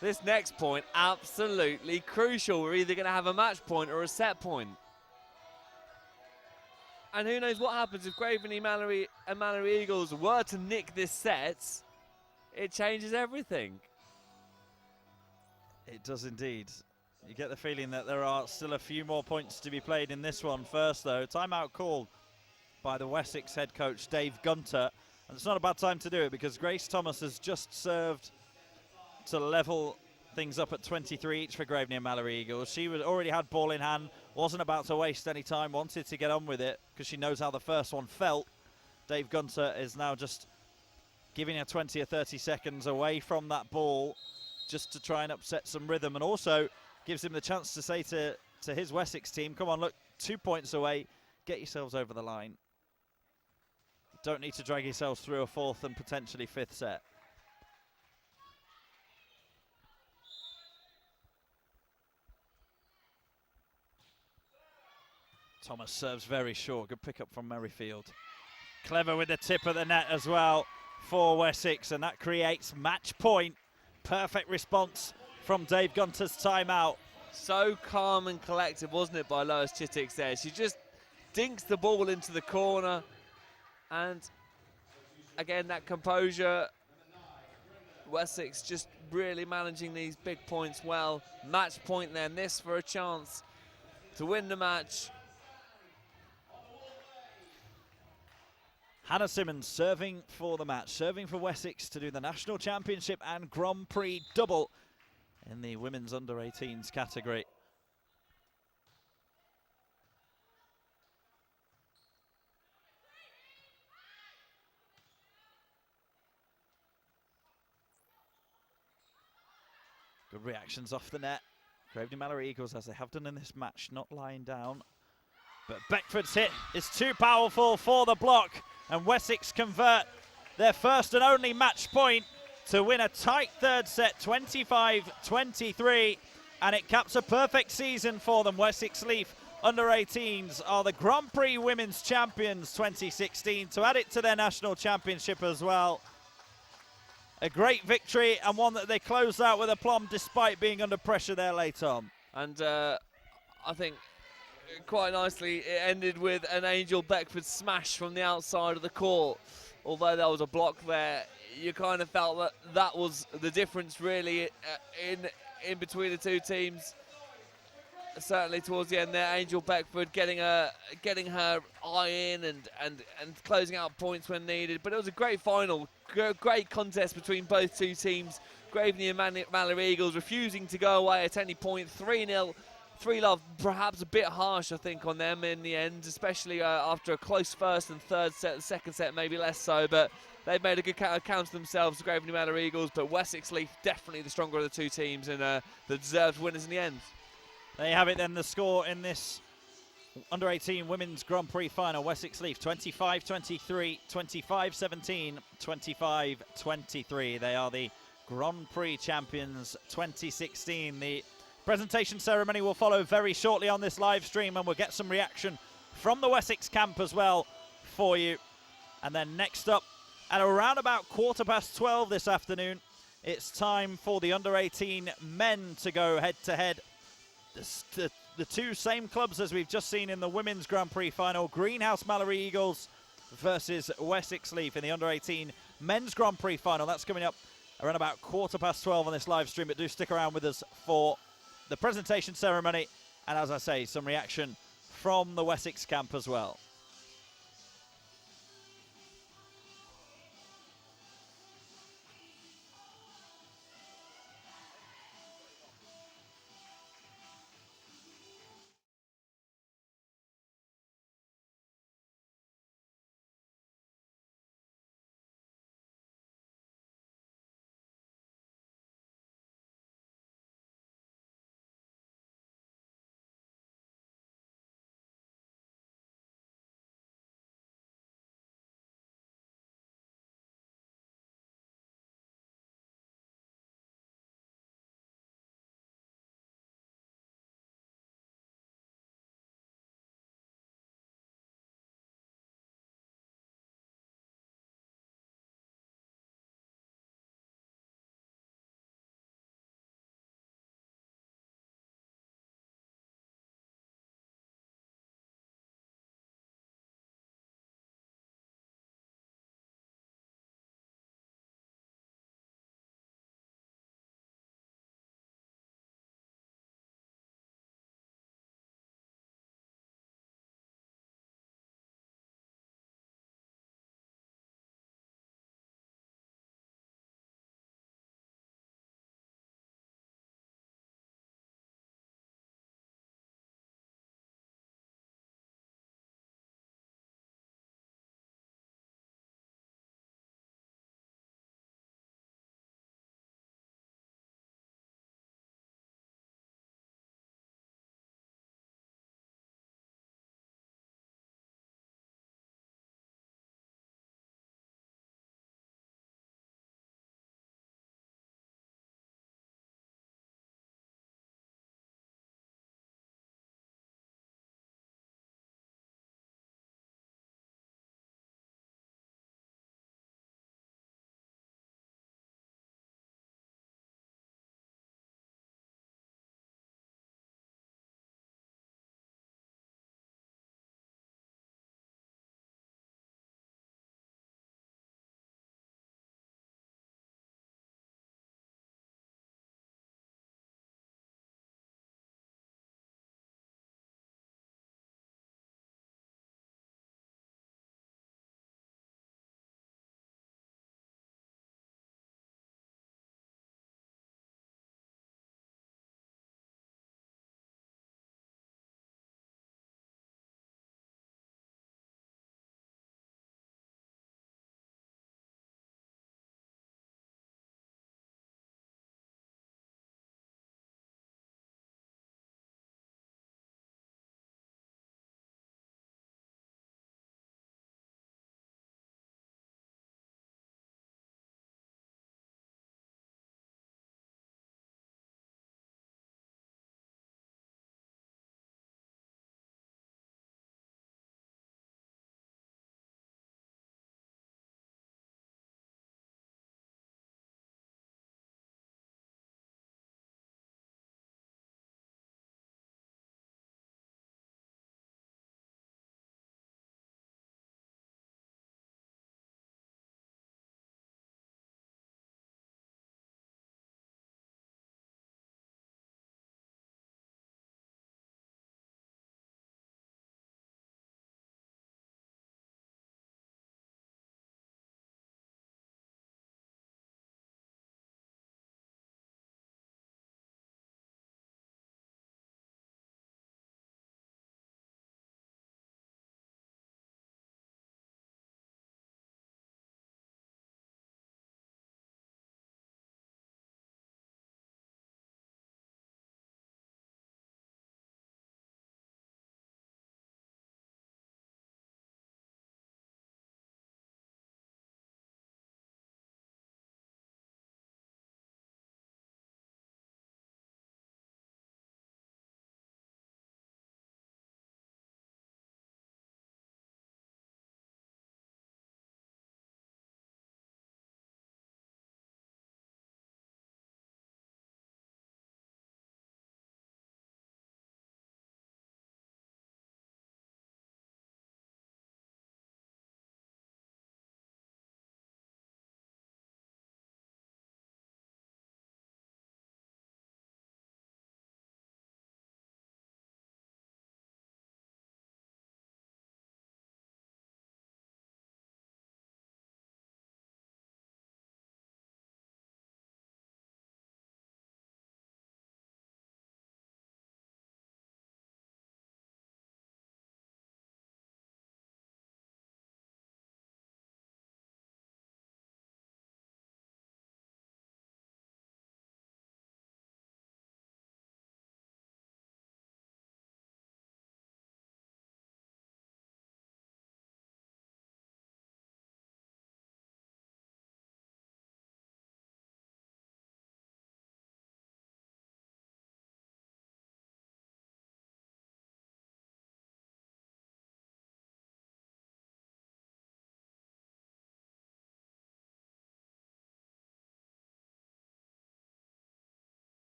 This next point, absolutely crucial. We're either going to have a match point or a set point. And who knows what happens if Graveney Malory and Malory Eagles were to nick this set. It changes everything. It does indeed. You get the feeling that there are still a few more points to be played in this one. First though, timeout called by the Wessex head coach Dave Gunter. And it's not a bad time to do it because Grace Thomas has just served to level things up at 23 each for Graveney and Malory Eagles. She already had ball in hand, wasn't about to waste any time, wanted to get on with it because she knows how the first one felt. Dave Gunter is now just giving her 20 or 30 seconds away from that ball just to try and upset some rhythm, and also gives him the chance to say to his Wessex team, come on, look, 2 points away, get yourselves over the line. Don't need to drag yourselves through a fourth and potentially fifth set. Thomas serves very short. Good pick up from Merrifield. Clever with the tip of the net as well for Wessex, and that creates match point. Perfect response from Dave Gunter's timeout. So calm and collected, wasn't it, by Lois Chittix there? She just dinks the ball into the corner, and again, that composure. Wessex just really managing these big points well. Match point then, this for a chance to win the match. Hannah Simmons serving for the match, serving for Wessex to do the National Championship and Grand Prix double in the women's under-18s category. Good reactions off the net. Graveney Malory Eagles, as they have done in this match, not lying down. But Beckford's hit is too powerful for the block, and Wessex convert their first and only match point to win a tight third set, 25-23, and it caps a perfect season for them. Wessex LeAF under-18s are the Grand Prix Women's Champions 2016 to add it to their national championship as well. A great victory, and one that they closed out with aplomb despite being under pressure there late on. And I think quite nicely it ended with an Angel Beckford smash from the outside of the court. although there was a block there, you kind of felt that that was the difference really in between the two teams. Certainly towards the end there, Angel Beckford getting her eye in and closing out points when needed. But it was a great final, great contest between both two teams. Graveney and Malory Eagles refusing to go away at any point. 3-0, 3-love, perhaps a bit harsh I think on them in the end, especially after a close first and third set. The second set maybe less so, but they've made a good account of themselves, the Graveney Malory Eagles. But Wessex LeAF definitely the stronger of the two teams and the deserved winners in the end. There you have it then, the score in this Under-18 Women's Grand Prix final. Wessex LeAF 25-23, 25-17, 25-23. They are the Grand Prix champions 2016. The presentation ceremony will follow very shortly on this live stream, and we'll get some reaction from the Wessex camp as well for you. And then next up, at around about 12:15 this afternoon, it's time for the Under-18 men to go head-to-head. The two same clubs as we've just seen in the Women's Grand Prix final. Greenhouse Malory Eagles versus Wessex LeAF in the Under-18 Men's Grand Prix final. That's coming up around about 12:15 on this live stream, but do stick around with us for the presentation ceremony and, as I say, some reaction from the Wessex camp as well.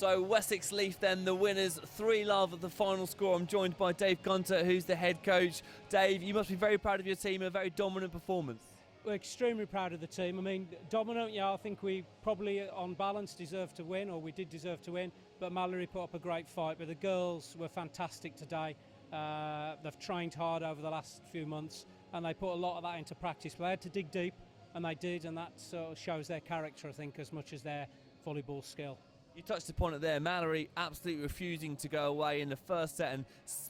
So Wessex LeAF then the winners, 3-love at the final score. I'm joined by Dave Gunter, who's the head coach. Dave, you must be very proud of your team, a very dominant performance. We're extremely proud of the team. I mean, dominant, yeah, I think we probably on balance deserved to win, or we did deserve to win, but Malory put up a great fight. But the girls were fantastic today. They've trained hard over the last few months and they put a lot of that into practice. But they had to dig deep, and they did, and that sort of shows their character, I think, as much as their volleyball skill. You touched upon it there, Malory absolutely refusing to go away in the first set, and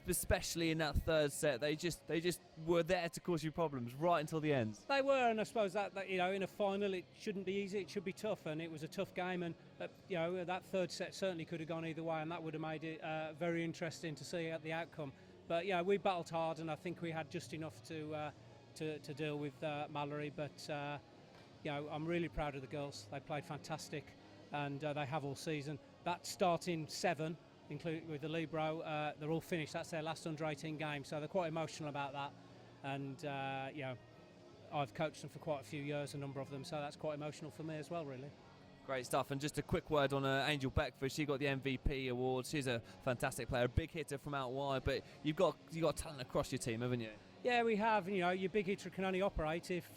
especially in that third set, they just were there to cause you problems right until the end. They were, and I suppose that you know, in a final it shouldn't be easy, it should be tough, and it was a tough game, and you know, that third set certainly could have gone either way, and that would have made it very interesting to see the outcome. But yeah, we battled hard, and I think we had just enough to deal with Malory. But you know, I'm really proud of the girls. They played fantastic, and they have all season. That starting 7, including with the Libro, they're all finished. That's their last under-18 game, so they're quite emotional about that. And you know, I've coached them for quite a few years, a number of them, so that's quite emotional for me as well, really. Great stuff. And just a quick word on Angel Beckford. She got the MVP award. She's a fantastic player, a big hitter from out wide. But you've got talent across your team, haven't you? Yeah, we have. You know, your big hitter can only operate if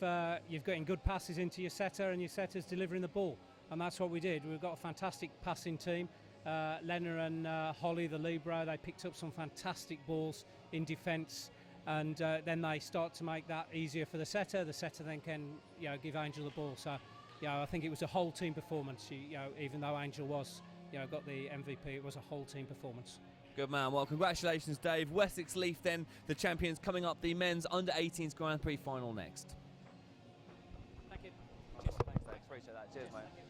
you've getting good passes into your setter and your setter's delivering the ball. And that's what we did. We've got a fantastic passing team. Lena and Holly, the Libro, they picked up some fantastic balls in defence, and then they start to make that easier for the setter. The setter then can, you know, give Angel the ball. So, you know, I think it was a whole team performance. You know, even though Angel was, you know, got the MVP, it was a whole team performance. Good man. Well, congratulations, Dave. Wessex LeAF then the champions, coming up the men's under-18s Grand Prix final next. Thank you. Cheers. Thanks, appreciate that. Cheers, mate.